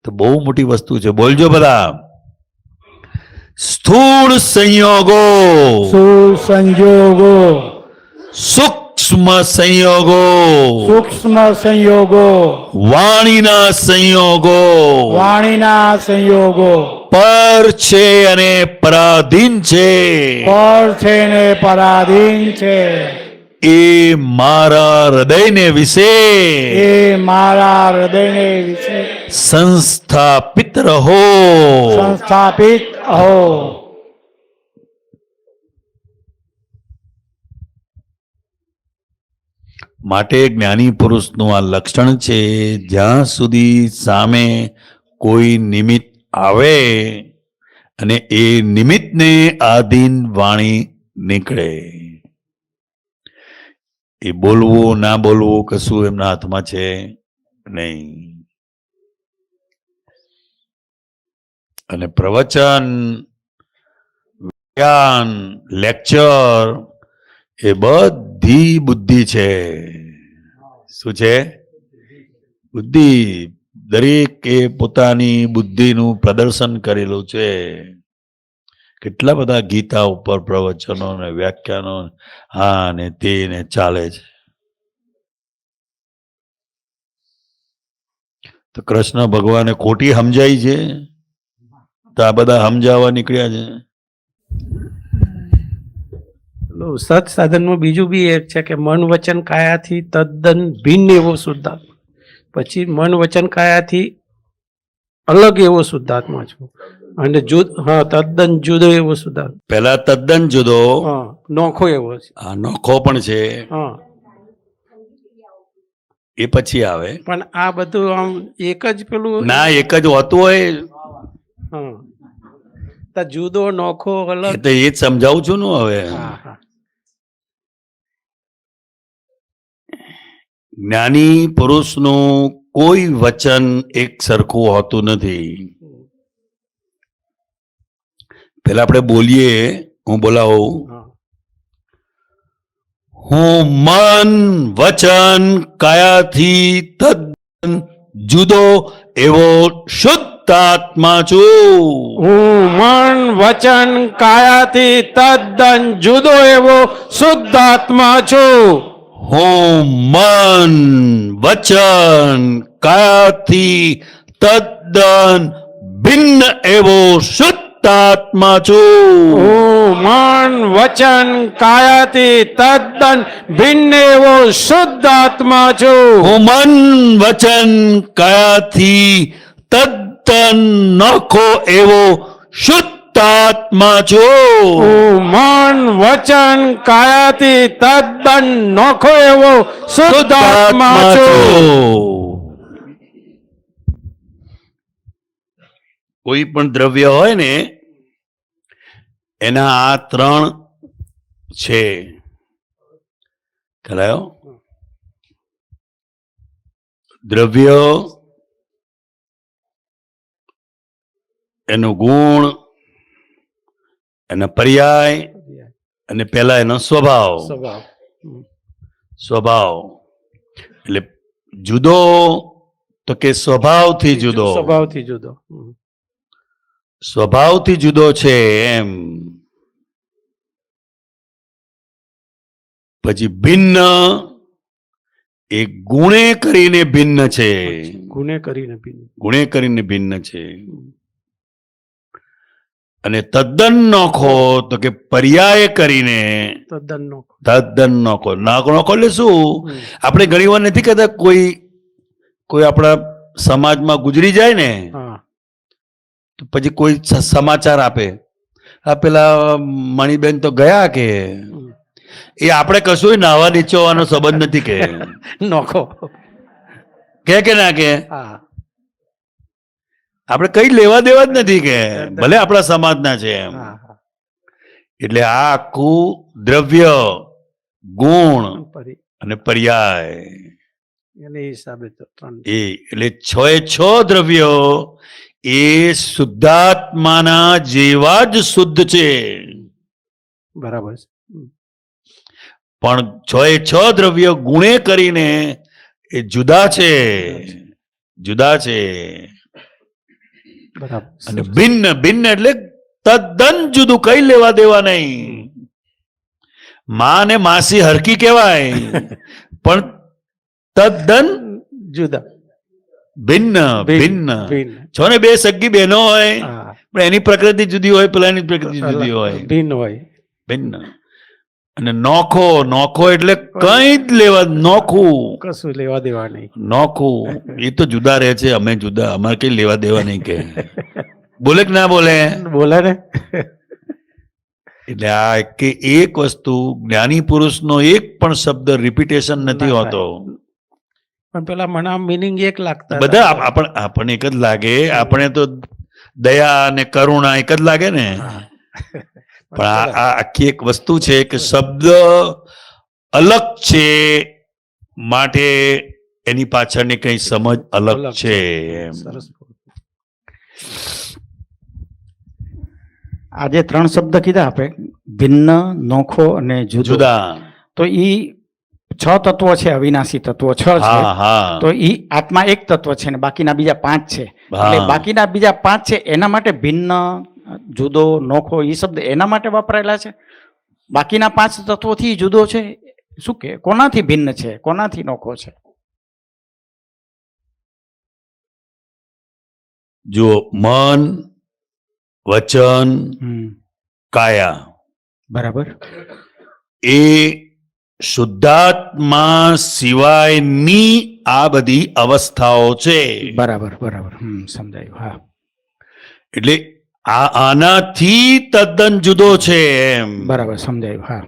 તો બહુ મોટી વસ્તુ છે. બોલજો બધા. સ્થૂળ સંયોગો, સ્થૂળ સંયોગો, સૂક્ષ્મ સંયોગો, સૂક્ષ્મ સંયોગો, વાણીના સંયોગો, વાણીના સંયોગો, પર છે અને પરાધીન છે. પર છે ને પરાધીન છે. એ મારા હૃદયને વિશે, એ મારા હૃદયને વિશે સંસ્થાપિત રહો. સંસ્થાપિત હો. માટે જ્ઞાની પુરુષનું આ લક્ષણ છે. જ્યાં સુધી સામે કોઈ નિમિત્ત આવે અને એ નિમિત્તને આધીન વાણી નીકળે. એ બોલવું ના બોલવું કશું એમના હાથમાં છે નહીં. અને પ્રવચન, જ્ઞાન, લેક્ચર એ બધી બુદ્ધિ છે. શું છે? બુદ્ધિ. દરેકે પોતાની બુદ્ધિનું પ્રદર્શન કરેલું છે. કેટલા બધા ગીતા ઉપર પ્રવચનો ને વ્યાખ્યાનો હા ને તે ને ચાલે છે. તો કૃષ્ણ ભગવાને ખોટી સમજાઈ છે તો આ બધા સમજાવવા નીકળ્યા છે. સત સાધનમાં બીજું બી એક છે કે મન વચન કાયાથી તદ્દન ભિન્ન એવો શુદ્ધાત્મા. પછી મન વચન કાયાથી અલગ એવો શુદ્ધાત્મા છું અને તદ્દન જુદો એવો શુદ્ધાત્મા. પહેલા તદ્દન જુદો, નોખો એવો છે. નોખો પણ છે. એ પછી આવે. પણ આ બધું આમ એક જ પેલું ના, એક જ હોતું હોય હા તો જુદો નોખો એ અલગ. તો એ જ સમજાવું છું ને હવે. હા હા જ્ઞાની પુરુષનું કોઈ વચન એક સરખું હોતું નથી. પેલા આપણે બોલીએ, હું બોલાવું. હા હું મન વચન કાયાથી તદ્દન જુદો એવો શુદ્ધ આત્મા છું. હું મન વચન કાયાથી તદ્દન જુદો એવો શુદ્ધ આત્મા છું. હું મન વચન કાયાથી તદ્દન ભિન્ન એવો શુદ્ધ આત્મા છું. હું મન વચન કાયાથી તદ્દન ભિન્ન એવો શુદ્ધ આત્મા છું. હું મન વચન કાયાથી તદ્દન નોખો એવો શુદ્ધ આત્મા છું. હું મન વચન કાયાથી તદ્દન નોખો એવો શુદ્ધ આત્મા છું. કોઈ પણ દ્રવ્ય હોય ને એના આ ત્રણ છે. ખ્યાલ? દ્રવ્ય, એનો ગુણ, એનો પર્યાય અને પેલા એનો સ્વભાવ. સ્વભાવ. સ્વભાવ એટલે જુદો તો કે સ્વભાવથી જુદો. સ્વભાવથી જુદો. સ્વભાવથી જુદો છે એમ. પછી ભિન્ન એ ગુણે કરીને ભિન્ન છે. ગુણે કરીને ભિન્ન. ગુણે કરીને ભિન્ન છે. અને તદ્દન નોખો તો કે પર્યાય કરીને તદ્દન નોખો. તદ્દન નોખો. નોખો એટલે શું? આપણે ઘણી વાર નથી કહેતા કોઈ આપણા સમાજમાં ગુજરી જાય ને હા તો પછી કોઈ સમાચાર આપે, આ પેલા મણિબેન તો ગયા કે એ આપણે કશું નાવા નીચોવાનો સંબંધ નથી કે નોખો. કે ના કે હા આપણે કઈ લેવા દેવા જ નથી કે ભલે આપણા સમાજના છે એમ. હા હા એટલે આ આખું દ્રવ્ય, ગુણ પરી અને પર્યાય એને હિસાબે તો ત્રણ. એટલે 6 દ્રવ્યો એ શુદ્ધાત્માના જેવા જ શુદ્ધ છે. બરાબર છે. પણ 6 દ્રવ્યો ગુણે કરીને એ જુદા છે. જુદા છે. બરાબર. અને ભિન્ન ભિન્ન એટલે તદ્દન જુદું, કઈ લેવા દેવા નહીં. માં ને માસી હરકી કહેવાય પણ તદ્દન જુદા. ભિન્ન ભિન્ન. ભિન્ન. છો ને બે સગી બહેનો હોય હા પણ એની પ્રકૃતિ જુદી હોય, પેલાની પ્રકૃતિ જુદી હોય. ભિન્ન હોય. ભિન્ન. અને નોખો, નોખો એટલે કઈ જ લેવા, નોખું કશું લેવા દેવા નહીં. નોખું. એ તો જુદા રહે છે, અમે જુદા, અમારે કઈ લેવા દેવા નહીં કે બોલે કે ના બોલે. બોલે ને. એટલે આ કે એક વસ્તુ જ્ઞાની પુરુષનો એક પણ શબ્દ રિપીટેશન નથી ના હોતો. પણ પેલા મને મિનિંગ એક લાગતા બધા આપણને એક જ લાગે. આપણે તો દયા અને કરુણા એક જ લાગે ને. પણ આ આખી એક વસ્તુ છે કે શબ્દ અલગ છે માટે એની પાછળની કઈ સમજ અલગ છે એમ. સરસ. આજે 3 શબ્દ કીધા આપણે, ભિન્ન, નોખો અને જુદા. તો ઈ 6 તત્વો છે, અવિનાશી તત્વો 6 છે. હા હા. તો ઈ આત્મા એક તત્વ છે ને બાકીના બીજા 5 છે. હા. એટલે બાકીના બીજા 5 છે એના માટે ભિન્ન, જુદો, નોખો એ શબ્દ એના માટે વપરાયેલા છે. બાકીના 5 તત્વોથી જુદો છે. શું કે કોનાથી ભિન્ન છે, કોનાથી નોખો છે? જો મન, વચન, કાયા બરાબર. એ શુદ્ધાત્મા સિવાયની આ બધી અવસ્થાઓ છે. બરાબર બરાબર. સમજાયું. હા એટલે આનાથી તદ્દન જુદો છે એમ. બરાબર સમજાયું. હા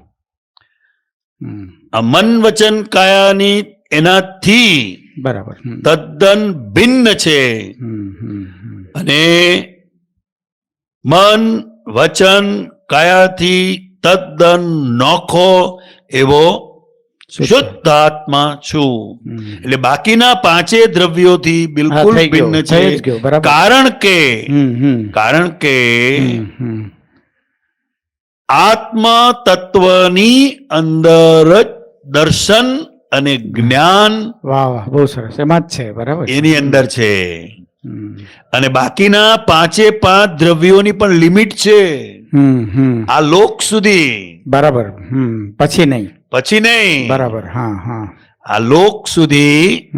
આ મન વચન કાયાની એનાથી બરાબર. તદ્દન ભિન્ન છે. અને મન વચન કાયાથી તદ્દન નોખો એવો શુદ્ધ આત્મા છું. એટલે બાકીના પાંચે દ્રવ્યોથી બિલકુલ થઈ ગયું, ભિન્ન થઈ જ છે. ગયું, બરાબર. કારણ કે આત્મ તત્વની અંદર જ દર્શન અને જ્ઞાન વાહ વાહ, બહુ સરસ. એમાં જ છે. બરાબર. એની અંદર છે. અને બાકીના પાંચે પાંચ દ્રવ્યોની પણ લિમિટ છે. આ લોક સુધી. બરાબર. પછી નહીં. પછી નહીં. બરાબર. હા હા. આ લોક સુધી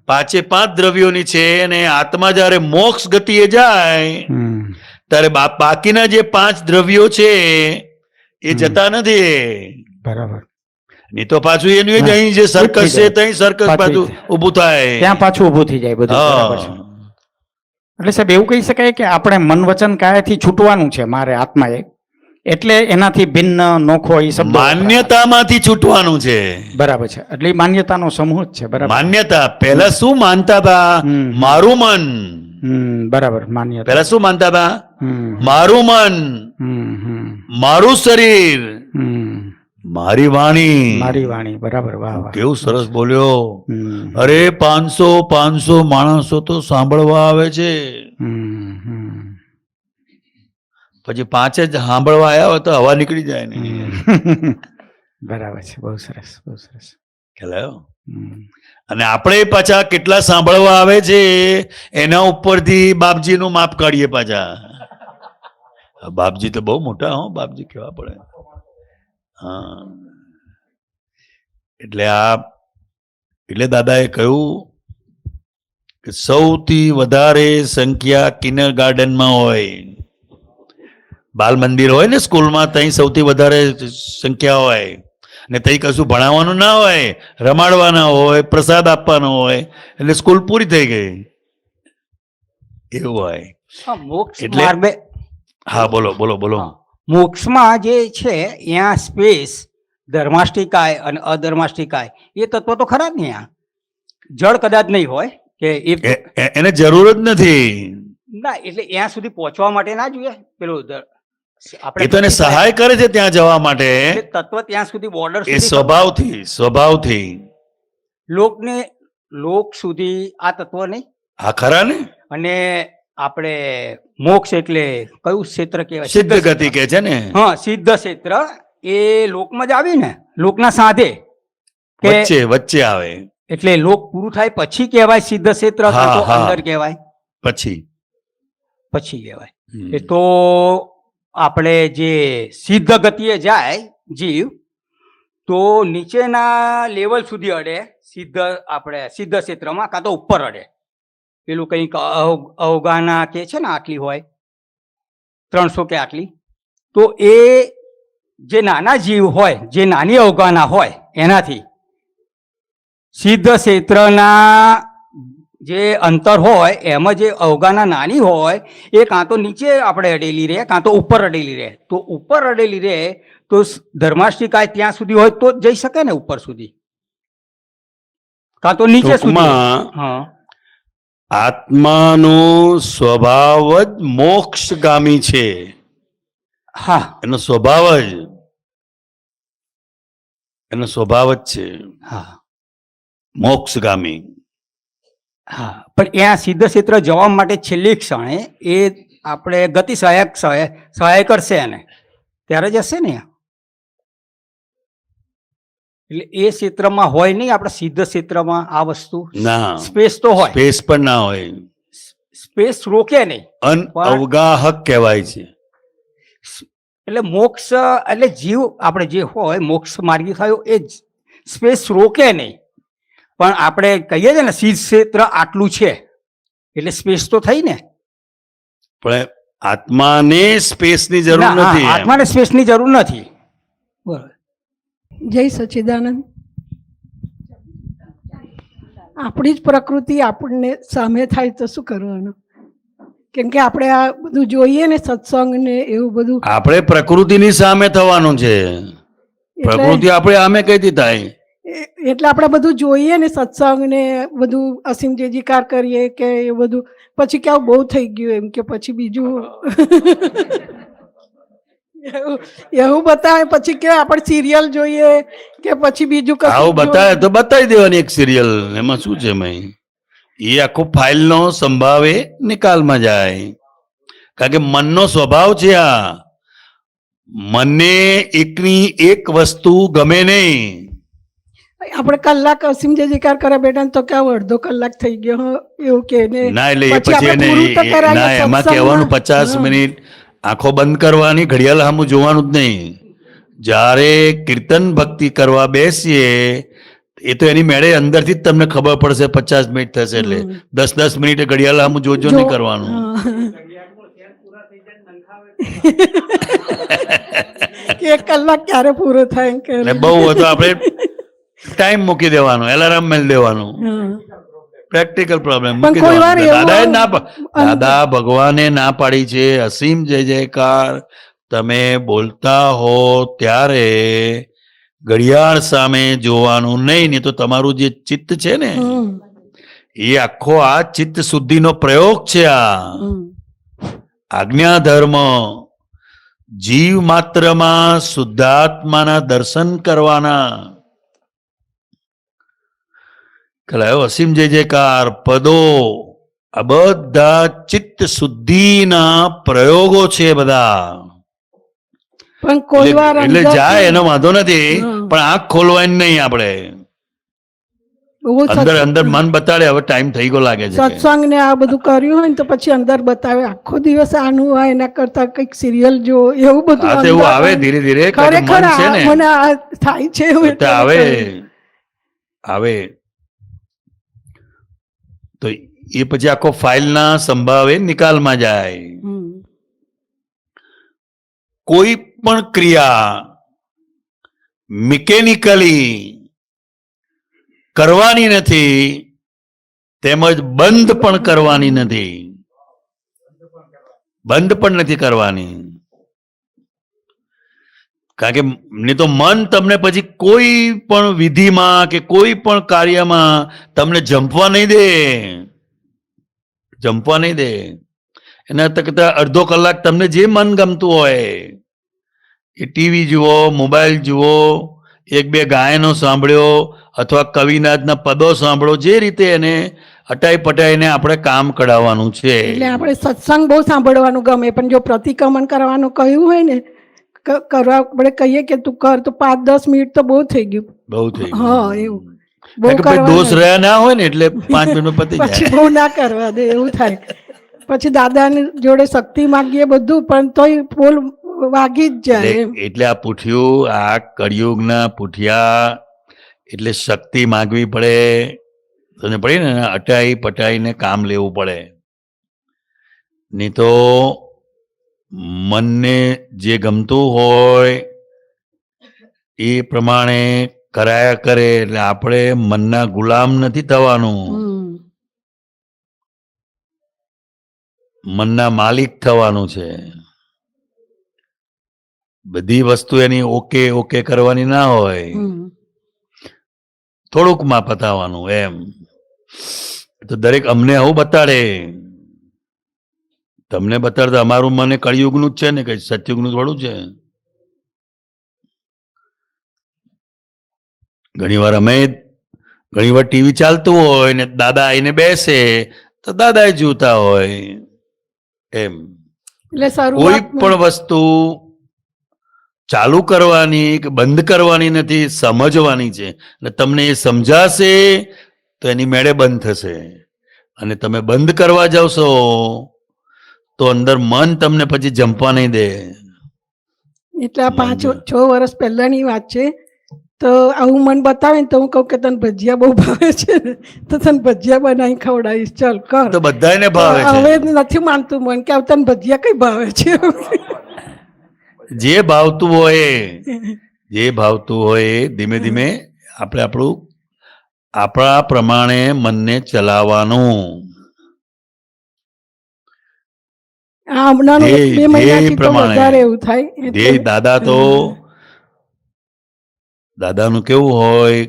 પાંચે પાંચ દ્રવ્યોની છે. અને આત્મા જયારે મોક્ષ ગતિએ જાય ત્યારે બાકીના જે પાંચ દ્રવ્યો છે એ જતા નથી. બરાબર. નહીં તો પાછું એનું જ અહીં જે સર્કસ છે ત્યાં સર્કસ પાછું ઊભું થાય. ત્યાં પાછું ઊભું થઈ જાય બધું. બરાબર છે. એટલે સાહેબ એવું કહી શકાય કે આપણે મન વચન કાયાથી છૂટવાનું છે મારે આત્માએ, એટલે એનાથી ભિન્ન નોખો એ શબ્દ માન્યતામાંથી છૂટવાનું છે. બરાબર છે. એટલે એ માન્યતાનો સમૂહ જ છે. બરાબર. માન્યતા પહેલા શું માનતા હતા? મારું મન. બરાબર. માન્યતા પહેલા શું માનતા હતા? મારું મન, મારું શરીર, મારી વાણી. મારી વાણી. બરાબર. વાહ વાહ, કેવું સરસ બોલ્યો. અરે 500 માણસો તો સાંભળવા આવે છે. પછી પાંચે જ સાંભળવા આવ્યા હોય તો હવા નીકળી જાય ને. બરાબર છે. બહુ સરસ, બહુ સરસ. ખ્યાલ આવ્યો? અને આપણે પાછા કેટલા સાંભળવા આવે છે એના ઉપરથી બાપજીનું માપ કાઢીએ પાછા. બાપજી તો બહુ મોટા હો, બાપજી કેવા પડે. હા, એટલે દાદાએ કહ્યું કે સૌથી વધારે સંખ્યા કિન્ડર ગાર્ડનમાં હોય, બાલ મંદિર હોય ને સ્કૂલમાં, ત્યાં સૌથી વધારે સંખ્યા હોય. ને ત્યાં કશું ભણાવવાનું ના હોય, રમાડવાના હોય, પ્રસાદ આપવાનો હોય, એટલે સ્કૂલ પૂરી થઈ ગઈ એવું હોય. મોક્ષ એટલે- માર્ગે હા, બોલો બોલો બોલો. મોક્ષમાં જે છે ત્યાં સ્પેસ ધર્માષ્ટિકાય અને અધર્માષ્ટિકાય એ તત્વ તો ખરા જ ને. ત્યાં જળ કદાચ નહીં હોય કે એને જરૂર જ નથી. ના, એટલે ત્યાં સુધી પહોંચવા માટે ના જોઈએ પેલું એ તો એને સહાય કરે છે ત્યાં જવા માટે. તત્વ ત્યાં સુધી બોર્ડર એ સ્વભાવથી લોક સુધી આ તત્વ નહીં. હા, ખરા ને. અને આપણે મોક્ષ એટલે કયું ક્ષેત્ર કહેવાય? સિદ્ધ ગતિ કે છે ને. હા, સિદ્ધ ક્ષેત્ર એ લોકમાં જ આવી ને, લોકના સાધે કે વચ્ચે આવે. એટલે લોક પૂરું થાય પછી કહેવાય સિદ્ધ ક્ષેત્ર, કાં તો હા. અંદર કહેવાય પછી કહેવાય. એ તો આપણે જે સિદ્ધ ગતિએ જાય જીવ તો નીચેના લેવલ સુધી અડે, સિદ્ધ ક્ષેત્રમાં, કાં તો ઉપર અડે. પેલું કંઈક અવગાના કે છે ને, આટલી હોય 300 કે આટલી, તો એ જે નાના જીવ હોય, જે નાની અવગાના હોય, એનાથી સિદ્ધ ક્ષેત્રના જે અંતર હોય એમાં જે અવગાના નાની હોય એ કાં તો નીચે આપણે અડેલી રહે, કાં તો ઉપર અડેલી રહે. તો ઉપર અડેલી રહે તો ધર્માષ્ટિકાય ત્યાં સુધી હોય તો જ જઈ શકે ને ઉપર સુધી, કાં તો નીચે સુધી. હા, આત્માનો સ્વભાવ જ મોક્ષગામી છે. હા, એનો સ્વભાવ જ છે. હા, મોક્ષગામી. હા. પણ ત્યાં સિદ્ધ ક્ષેત્ર જવા માટે છેલ્લી ક્ષણે એ આપણે ગતિ સહાય કરશે એને, ત્યારે જ હશે ને. એટલે એ ક્ષેત્રમાં હોય નહીં, આપણે સિદ્ધ ક્ષેત્રમાં આ વસ્તુ ના, સ્પેસ તો હોય, સ્પેસ પણ ના હોય. સ્પેસ રોકે નહીં. અનઅવગાહક કહેવાય છે. એટલે મોક્ષ એટલે જીવ આપણે જે હોય મોક્ષ માર્ગી થયો એ સ્પેસ રોકે નહીં. પણ આપણે કહીએ છીએ ને સિદ્ધ ક્ષેત્ર આટલું છે એટલે સ્પેસ તો થઈ ને. પણ આત્માને સ્પેસની જરૂર નથી. આત્માને સ્પેસની જરૂર નથી. બરાબર. જય સચ્ચિદાનંદ. આપણી જ પ્રકૃતિ આપણને સામે થાય તો શું કરવાનું? કેમ કે આપણે આ બધું જોઈએ ને, સત્સંગ ને એવું બધું. આપણે પ્રકૃતિની સામે થવાનું છે. પ્રકૃતિ આપણે આમે કઈથી થાય? એટલે આપણે બધું જોઈએ ને સત્સંગ ને બધું અસીમ જેજીકાર કરીએ કે એ બધું પછી કે આવું બહુ થઈ ગયું એમ કે પછી બીજું એવું બતાવે પછી કે આપણે સિરિયલ જોઈએ કે પછી બીજું કશું આવું બતાવે તો બતાવી દેવાની એક સિરિયલ, એમાં શું છે મેં એ આખો ફાઇલનો સંભાવે નિકાલમાં જાય. કારણ કે મનનો સ્વભાવ છે આ, મનને એકની એક વસ્તુ ગમે નહીં. આપણે કલાક અસીમ જેજીકાર કરે બેટા તો કે અડધો કલાક થઈ ગયો હો, એવું કે ને ના એટલે એ પછી પછી આપણે એને પૂરું તો કરાવીએ ના એમાં સત્સંગમાં. કહેવાનું 50 મિનિટ આંખો બંધ કરવાની, ઘડિયાળ સામું જોવાનું જ નહીં. જ્યારે કીર્તન ભક્તિ કરવા બેસીએ એ તો એની મેળે અંદરથી જ તમને ખબર પડશે 50 મિનિટ થશે એટલે 10 મિનિટે ઘડિયાળ સામું જોજો નહીં કરવાનું. કે 1 કલાક ક્યારે પૂરો થાય એમ કે એટલે બહુ હતો આપણે ટાઈમ મૂકી દેવાનો, એલાર્મ મેળ દેવાનું. પ્રેક્ટિકલ પ્રોબ્લેમ મૂકી કોઈ વાર દેવાનો. એવું દાદા ભગવાને ના પાડી છે અસીમ જય જયકાર તમે બોલતા હો ત્યારે ઘડિયાળ સામે જોવાનું નહીં, નહીં તો તમારું જે ચિત્ત છે ને એ આખો આ ચિત્ત શુદ્ધિનો પ્રયોગ છે. આ આજ્ઞા ધર્મ જીવ માત્રમાં શુદ્ધાત્માના દર્શન કરવાના. કલાયો અસીમ જય જયકાર પદો આ બધા ચિત્ત શુદ્ધિના પ્રયોગો છે બધા. પણ કોઈ વાર એટલે જાય એનો વાંધો નથી, પણ આંખ ખોલવાની નહીં. આપણે અંદર અંદર મન બતાડે હવે ટાઈમ થઈ ગયો લાગે છે. સત્સંગ ને આ બધું કર્યું હોય ને તો પછી અંદર બતાવે આખો દિવસ આનું હોય એના કરતા કઈક સિરિયલ જો એવું બધું હા, તો એવું આવે ધીરે ધીરે. ખરેખર મન છે ને મને આ થાય છે એવું એટલે આવે આવે તો એ પછી આખો ફાઇલના સંભાવે નિકાલમાં જાય. કોઈ પણ ક્રિયા મિકેનિકલી કરવાની નથી, તેમજ બંધ પણ કરવાની નથી. બંધ પણ નથી કરવાની, કારણ કે નહીં તો મન તમને પછી કોઈ પણ વિધિમાં કે કોઈ પણ કાર્યમાં તમને જંપવા નહીં દે. જંપવા નહીં દે. એના કરતા અડધો કલાક તમને જે મન ગમતું હોય એ ટીવી જુઓ, મોબાઈલ જુઓ, 1-2 ગાયનો સાંભળ્યો અથવા કવિનાથના પદો સાંભળો, જે રીતે એને હટાઈ પટાઈને આપણે કામ કઢાવવાનું છે. એટલે આપણે સત્સંગ બહુ સાંભળવાનું ગમે, પણ જો પ્રતિક્રમણ કરવાનું કહ્યું હોય ને કરવા આપણે કહીએ કે તું કર તો 5-10 મિનિટ તો બહુ થઈ ગયું. બહુ થઈ ગયું. હા એવું દોષ રહ્યા ના હોય ને એટલે 5 મિનિટ પતી જાય. પછી બહુ ના કરવા દે એવું થાય. પછી દાદાની જોડે શક્તિ માંગીએ બધું પણ તોય બોલ વાગી જ જાય. એટલે આ પૂઠ્યું, આ કળિયુગના પૂઠિયા એટલે શક્તિ માંગવી પડે, તને પડી ને અટાઈ પટાઈને કામ લેવું પડે. નહીં તો મનને જે ગમતું હોય એ પ્રમાણે કરાયા કરે. એટલે આપણે મનના ગુલામ નથી થવાનું, મનના માલિક થવાનું છે. બધી વસ્તુ એની ઓકે ઓકે કરવાની ના હોય, થોડુંક માં પતાવવાનું એમ. તો દરેક અમને આવું બતાડે, તમને બતાડતા અમારું મને કળિયુગનું જ છે ને, કઈ સતયુગનું થોડું છે. ઘણીવાર ટીવી ચાલતું હોય ને દાદા આવીને બેસે તો દાદા જોતા હોય એમ. કોઈ પણ વસ્તુ ચાલુ કરવાની કે બંધ કરવાની નથી, સમજવાની છે. અને તમને એ સમજાશે તો એની મેળે બંધ થશે. અને તમે બંધ કરવા જાવશો તો અંદર મન તમને પછી જંપવા નહીં દે. એટલે આ 5-6 વર્ષ પહેલાની વાત છે. તો આવું મન બતાવે ને તો હું કહું કે તને ભજીયા બહુ ભાવે છે ને તો તને ભજીયા બનાવી ખવડાવીશ, ચાલ કર. તો બધાને ભાવે છે. હવે નથી માનતું મન કે તને ભજીયા કઈ ભાવે છે. જે ભાવતું હોય ધીમે ધીમે આપણે આપણા પ્રમાણે મનને ચલાવવાનું. હમણાં 2 મહિનાથી તો વધારે એવું થાય. દાદાનું કેવું હોય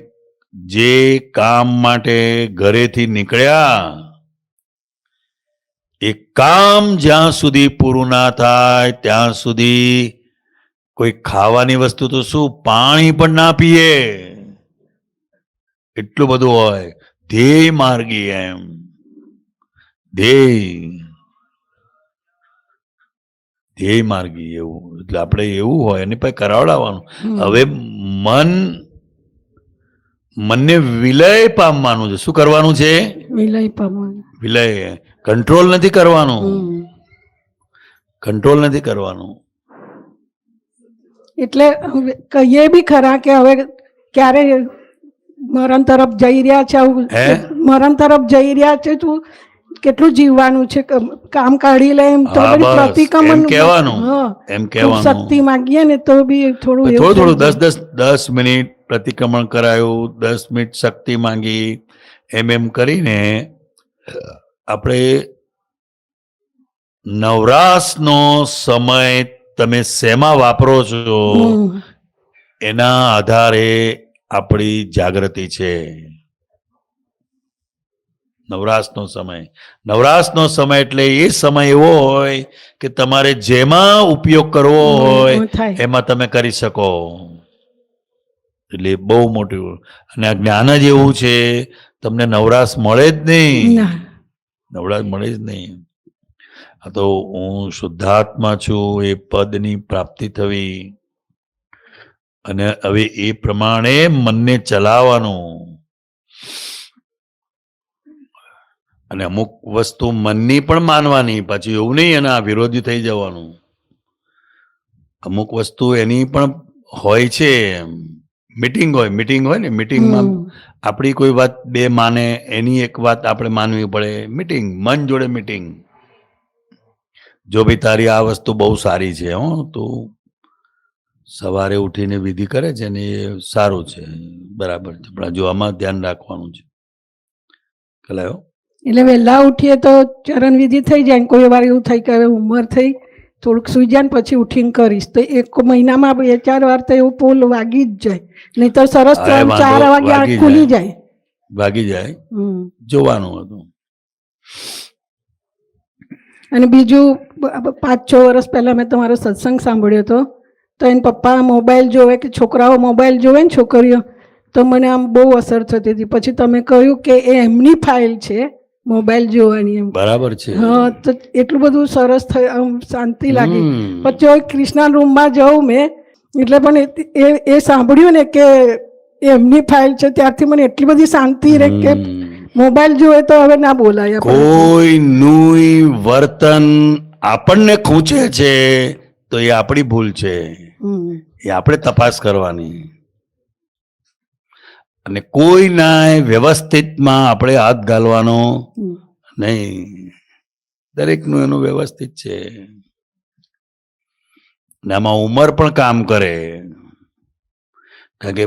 જે કામ માટે ઘરેથી નીકળ્યા એ કામ જ્યાં સુધી પૂરું ના થાય ત્યાં સુધી કોઈ ખાવાની વસ્તુ તો શું, પાણી પણ ના પીએ, એટલું બધું હોય. ધ્યેય માર્ગી, એમ ધ્યેય માર્ગી એવું. એટલે આપણે એવું હોય એની પાસે કરાવડાવવાનું. હવે મનને વિલય પામવાનું છે. શું કરવાનું છે? વિલય પામવાનું. વિલય. કંટ્રોલ નથી કરવાનું, કંટ્રોલ નથી કરવાનું. એટલે કહીએ બી ખરા કે હવે ક્યારે મરણ તરફ જઈ રહ્યા છે, મરણ તરફ જઈ રહ્યા છે, તું કેટલું જીવવાનું છે, કામ કાઢી લે, એમ તો પ્રતિક્રમણ કહેવાનું, એમ કહેવાનું. શક્તિ માંગીએ ને તો બી થોડું થોડું 10 મિનિટ પ્રતિક્રમણ કરાયું, 10 મિનિટ શક્તિ માંગી, એમ કરીને આપણે નવરાશનો સમય તમે શેમાં વાપરો છો એના આધારે આપણી જાગૃતિ છે. નવરાશનો સમય એટલે એ સમય એવો હોય કે તમારે જેમાં ઉપયોગ કરવો હોય એમાં તમે કરી શકો. એટલે બહુ મોટું. અને આ જ્ઞાન જ એવું છે, તમને નવરાશ મળે જ નહીં, નવરાશ મળે જ નહીં. આ તો હું શુદ્ધાત્મા છું એ પદની પ્રાપ્તિ થવી, અને હવે એ પ્રમાણે મનને ચલાવવાનું. અને અમુક વસ્તુ મનની પણ માનવાની, પાછી એવું નહીં એના વિરોધી થઈ જવાનું. અમુક વસ્તુ એની પણ હોય છે. મીટિંગ હોય ને, મીટિંગમાં આપણી કોઈ વાત બે માને, એની એક વાત આપણે માનવી પડે. મીટિંગ, મન જોડે મીટિંગ. જો ભાઈ તારી આ વસ્તુ બહુ સારી છે, તું સવારે ઉઠીને વિધિ કરે છે ને એ સારું છે, બરાબર છે, પણ જો આમાં ધ્યાન રાખવાનું છે. કલાયો એટલે વહેલા ઉઠીએ તો ચરણ વિધિ થઈ જાય. કોઈ વાર એવું થાય કે હવે ઉંમર થઈ, થોડુંક સુઈ જાય ને પછી ઉઠીને કરીશ, તો એક મહિનામાં 2-4 વાર તો એવું પોલ વાગી જ જાય. નહીં તો સરસ 3-4 વાગે આંખ ખુલી જાય, વાગી જાય. જોવાનું હતું. અને બીજું 5-6 વર્ષ પહેલા મેં તમારો સત્સંગ સાંભળ્યો હતો, તો એને પપ્પા મોબાઈલ જોવે કે છોકરાઓ મોબાઈલ જોવે ને છોકરીઓ, તો મને આમ બહુ અસર થતી હતી. પછી તમે કહ્યું કે એ એમની ફાઇલ છે મોબાઈલ જોવાની, એમ બરાબર છે. હા, તો એટલું બધું સરસ થયું, શાંતિ લાગી. પછી ક્રિષ્ના રૂમમાં જાઉં મેં, એટલે પણ એ સાંભળ્યું ને કે એમની ફાઇલ છે, ત્યારથી મને એટલી બધી શાંતિ રહે કે મોબાઈલ જોવે તો હવે ના બોલાય. કોઈનું વર્તન આપણને ખૂંચે છે તો એ આપણી ભૂલ છે, એ આપણે તપાસ કરવાની. અને કોઈના વ્યવસ્થિતમાં આપણે હાથ ગાલવાનો નહીં. દરેકનું એનું વ્યવસ્થિત છે. ને આમાં ઉંમર પણ કામ કરે. કારણ કે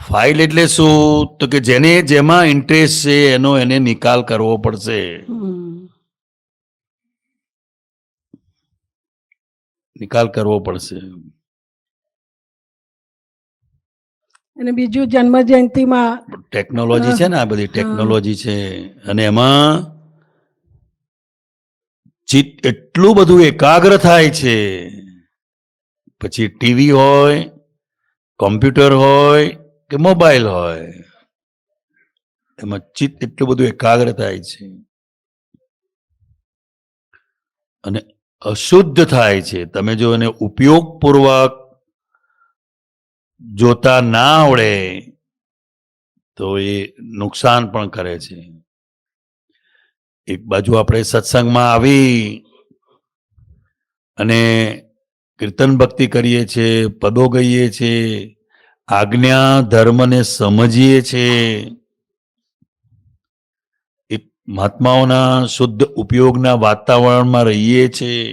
ફાઇલ એટલે શું, તો કે જેને જેમાં ઇન્ટરેસ્ટ છે એનો એને નિકાલ કરવો પડશે. નિકાલ કરવો પડશે. અને બીજું જન્મ જયંતિમાં ટેકનોલોજી છે ને, આ બધી ટેકનોલોજી છે, અને એમાં ચિત્ત એટલું બધું એકાગ્ર થાય છે. પછી ટીવી હોય, કોમ્પ્યુટર હોય કે મોબાઈલ હોય, એમાં ચિત્ત એટલું બધું એકાગ્ર થાય છે અને અશુદ્ધ થાય છે. તમે જો એને ઉપયોગપૂર્વક જોતા ના આવડે તો એ નુકસાન પણ કરે છે. એક બાજુ આપણે સત્સંગમાં આવી અને કીર્તન ભક્તિ કરીએ છીએ, પદો ગઈએ છીએ, આજ્ઞા ધર્મને સમજીએ છીએ, એક મહાત્માઓના શુદ્ધ ઉપયોગના વાતાવરણમાં રહીએ છીએ.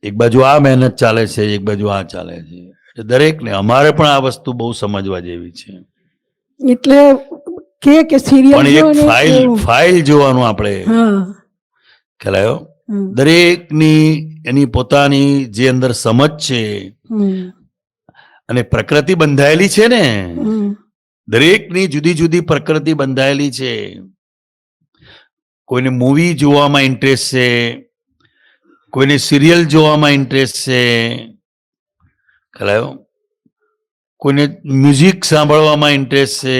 એક બાજુ આ મહેનત ચાલે છે, એક બાજુ આ ચાલે છે. એટલે દરેકને, અમારે પણ આ વસ્તુ બહુ સમજવા જેવી છે. એટલે કે સિરિયલ પણ એક ફાઇલ જોવાનું આપણે ખ્યાલ. દરેકની એની પોતાની જે અંદર સમજ છે અને પ્રકૃતિ બંધાયેલી છે ને, હમ. દરેકની જુદી જુદી પ્રકૃતિ બંધાયેલી છે. કોઈને મૂવી જોવામાં ઇન્ટરેસ્ટ છે, કોઈને સિરિયલ જોવામાં ઇન્ટરેસ્ટ છે, ખ્યાલ, કોઈને મ્યુઝિક સાંભળવામાં ઇન્ટરેસ્ટ છે,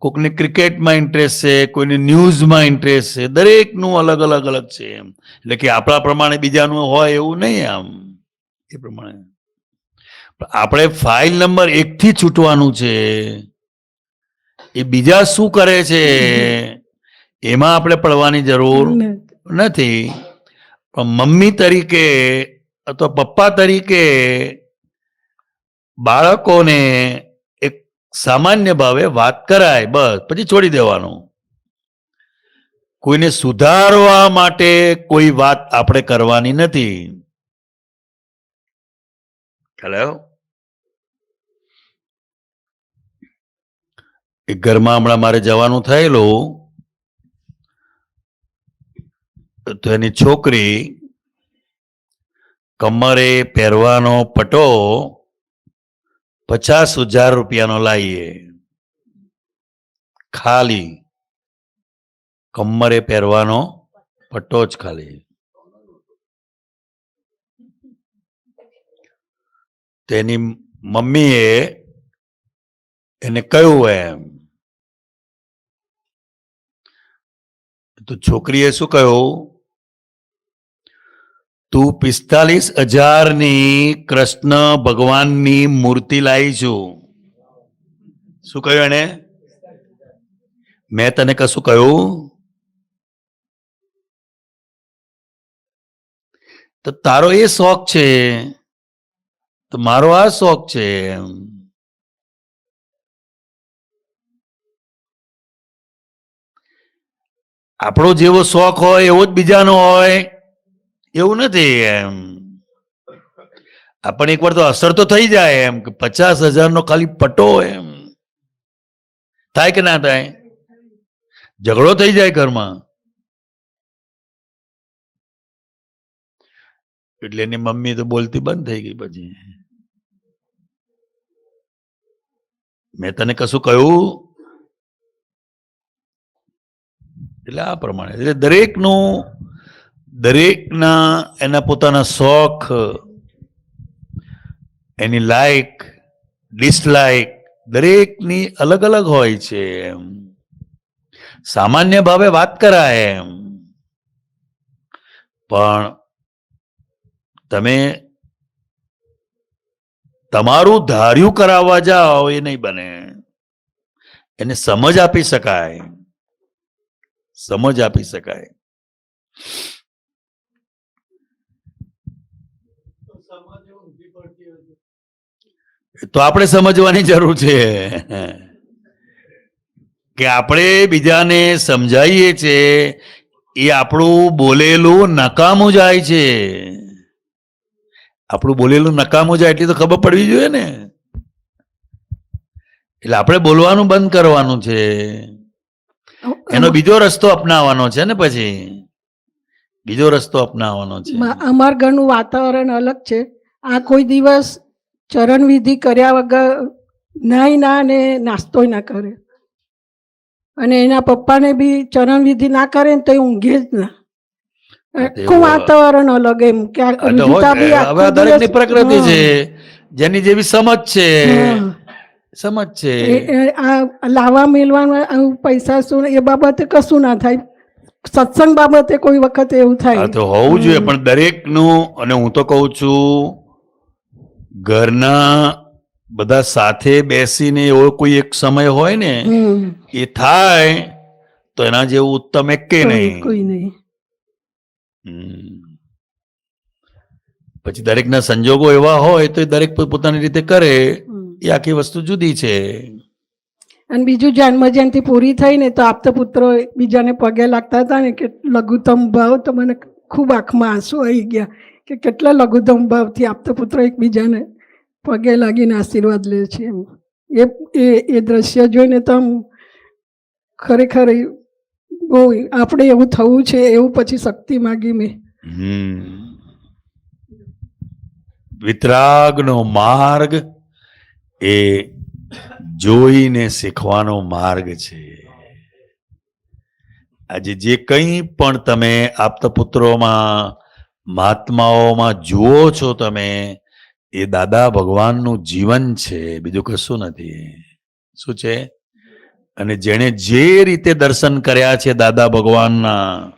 કોઈને ક્રિકેટમાં ઇન્ટરેસ્ટ છે, કોઈને ન્યૂઝમાં ઇન્ટરેસ્ટ છે. દરેકનું અલગ અલગ અલગ છે એમ. એટલે કે આપણા પ્રમાણે બીજાનું હોય એવું નહીં આમ. એ પ્રમાણે આપણે ફાઇલ નંબર 1 થી છૂટવાનું છે. એ બીજા શું કરે છે એમાં આપણે પડવાની જરૂર નથી. પણ મમ્મી તરીકે અથવા પપ્પા તરીકે બાળકોને એક સામાન્ય ભાવે વાત કરાય, બસ, પછી છોડી દેવાનું. કોઈને સુધારવા માટે કોઈ વાત આપણે કરવાની નથી. હેલો, એક ઘરમાં હમણાં મારે જવાનું થયેલું, તો એની છોકરી કમરે પહેરવાનો પટો 50,000 રૂપિયાનો લાવીએ. ખાલી કમરે પહેરવાનો પટ્ટો જ ખાલી. તેની મમ્મીએ એને કહ્યું એમ, તો છોકરીએ શું કહ્યું, તું 45,000ની કૃષ્ણ ભગવાનની મૂર્તિ લાવી છું. શું કહ્યું એને? મેં તને કશું કહ્યું? તો તારો એ શોખ છે, તો મારો આ શોખ છે. આપણો જેવો શોખ હોય એવો જ બીજાનો હોય એવું નથી એમ. આપણને એકવાર તો અસર તો થઈ જાય એમ કે 50,000નો ખાલી પટ્ટો એમ થાય કે ના થાય? ઝઘડો થઈ જાય ઘરમાં. એટલે એની મમ્મી તો બોલતી બંધ થઈ ગઈ. પછી મેં તને કશું કહ્યું? એટલે આ પ્રમાણે એટલે દરેકના એના પોતાના શોખ, એની લાઈક ડિસલાઈક દરેકની અલગ અલગ હોય છે એમ. સામાન્ય ભાવે વાત કરાય એમ, પણ તમે તમારું ધાર્યું કરાવવા જાઓ એ નહીં બને. એને સમજ આપી શકાય, સમજ આપી શકાય. તો આપણે સમજવાની જરૂર છે કે આપણે બીજાને સમજાવીએ છીએ એ આપણું બોલેલું નકામું જાય છે. આપણું બોલેલું નકામું જાય એટલી તો ખબર પડવી જોઈએ ને. એટલે આપણે બોલવાનું બંધ કરવાનું છે, એનો બીજો રસ્તો અપનાવવાનો છે ને. પછી બીજો રસ્તો અપનાવવાનો છે. અમાર ઘરનું વાતાવરણ અલગ છે. આ કોઈ દિવસ ચરણ વિધિ કર્યા વગર નાય ના ને નાસ્તોય ના કરે. અને એના પપ્પાને બી ચરણ વિધિ ના કરે ને તો એ ઊંઘે જ ના. આખું વાતાવરણ અલગ એમ કે હવે દરેકની પ્રકૃતિ છે, જેની જેવી સમજ છે. સમજ છે. આ લાવા મેળવામાં પૈસા શું એ બાબતે કશું ના થાય. સત્સંગ બાબતે કોઈ વખત એવું થાય તો હોવું જોઈએ. પણ દરેકનું, અને હું તો કહું છું ઘરના બધા સાથે બેસીને એવો કોઈ એક સમય હોય ને એ થાય તો એના જેવું ઉત્તમ એક કે નહીં. કોઈ નહીં. પછી દરેકના સંજોગો એવા હોય તો દરેક પોતાની રીતે કરે, એ આખી વસ્તુ જુદી છે. અને બીજું જન્મ જયંતિ પૂરી થઈ ને તો આપતા પુત્રો બીજાને પગે લાગતા હતા ને કે લઘુત્તમ ભાવ, તો મને ખૂબ આંખમાં આંસુ આવી ગયા કે કેટલા લઘુત્તમ ભાવથી આપતા પુત્રો એકબીજાને પગે લાગીને આશીર્વાદ લે છે. એ દ્રશ્ય જોઈને તો આમ ખરેખર બહુ આપણે એવું થવું છે એવું પછી શક્તિ માગી મેં. વિતરાગનો માર્ગ એ જોઈને શીખવાનો માર્ગ છે. આજે જે કંઈ પણ તમે આપતપુત્રોમાં મહાત્માઓમાં જુઓ છો તમે, એ દાદા ભગવાનનું જીવન છે, બીજું કશું નથી. શું છે? અને જેણે જે રીતે દર્શન કર્યા છે દાદા ભગવાનના,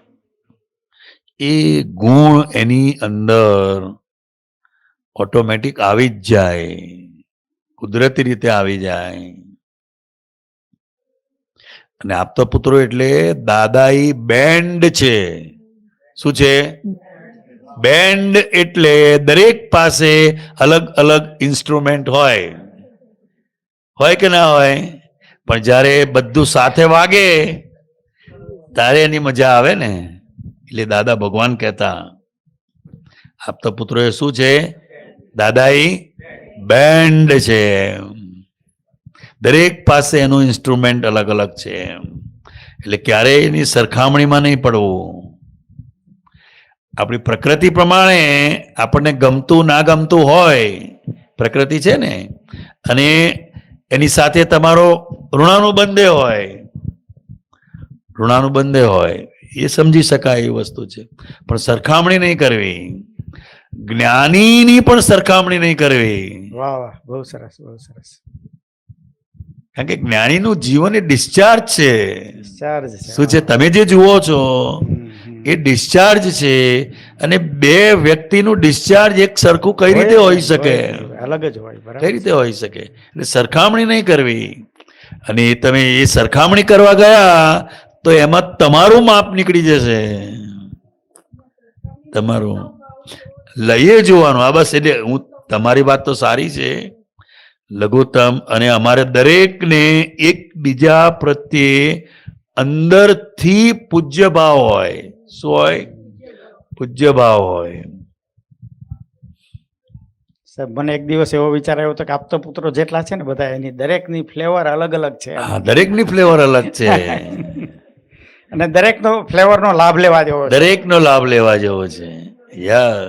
એ ગુણ એની અંદર ઓટોમેટિક આવી જ જાય, કુદરતી રીતે આવી જાય. અને આપતપુત્રો એટલે દાદાઈ બેન્ડ છે. શું છે? બેન્ડ એટલે દરેક પાસે અલગ અલગ ઇન્સ્ટ્રુમેન્ટ હોય કે ના હોય? પણ જ્યારે બધું સાથે વાગે ત્યારે એની મજા આવે ને. એટલે દાદા ભગવાન કહેતા આપતપુત્રો એ શું છે? દાદાઈ બેન્ડ છે. દરેક પાસે એનું ઇન્સ્ટ્રુમેન્ટ અલગ અલગ છે. એટલે ક્યારેય એની સરખામણીમાં નહીં પડવું. આપણી પ્રકૃતિ પ્રમાણે આપણને ગમતું ના ગમતું હોય, પ્રકૃતિ છે ને, અને એની સાથે તમારો ઋણાનુબંધે હોય, એ સમજી શકાય એ વસ્તુ છે. પણ સરખામણી નહીં કરવી. જ્ઞાનીની પણ સરખામણી નહીં કરવી. વાહ વાહ, બહુ સરસ, બહુ સરસ. કારણ કે જ્ઞાનીનું જીવન એ ડિસ્ચાર્જ છે. ચાર્જ છે. શું છે? તમે જે જુઓ છો એ ડિસ્ચાર્જ છે. અને બે વ્યક્તિનું ડિસ્ચાર્જ એક સરખું કઈ રીતે હોઈ શકે? અલગ જ હોય. બરાબર. કઈ રીતે હોઈ શકે? એટલે સરખામણી નહીં કરવી. અને તમે એ સરખામણી કરવા ગયા તો એમાં તમારું માપ નીકળી જશે. તમારું લઈએ જોવાનું. આ બસ. એટલે હું, તમારી વાત તો સારી છે, લઘુત્તમ. અને અમારે દરેકને એકબીજા પ્રત્યે અંદરથી પૂજ્ય ભાવ હોય. શું હોય? પૂજ્ય ભાવ હોય. સાહેબ, મને એક દિવસ એવો વિચાર આવ્યો હતો કે આપતપુત્રો જેટલા છે ને બધા, એની દરેકની ફ્લેવર અલગ અલગ છે. હા, દરેકની ફ્લેવર અલગ છે. અને દરેકનો ફ્લેવરનો લાભ લેવા જેવો છે. દરેકનો લાભ લેવા જેવો છે. યા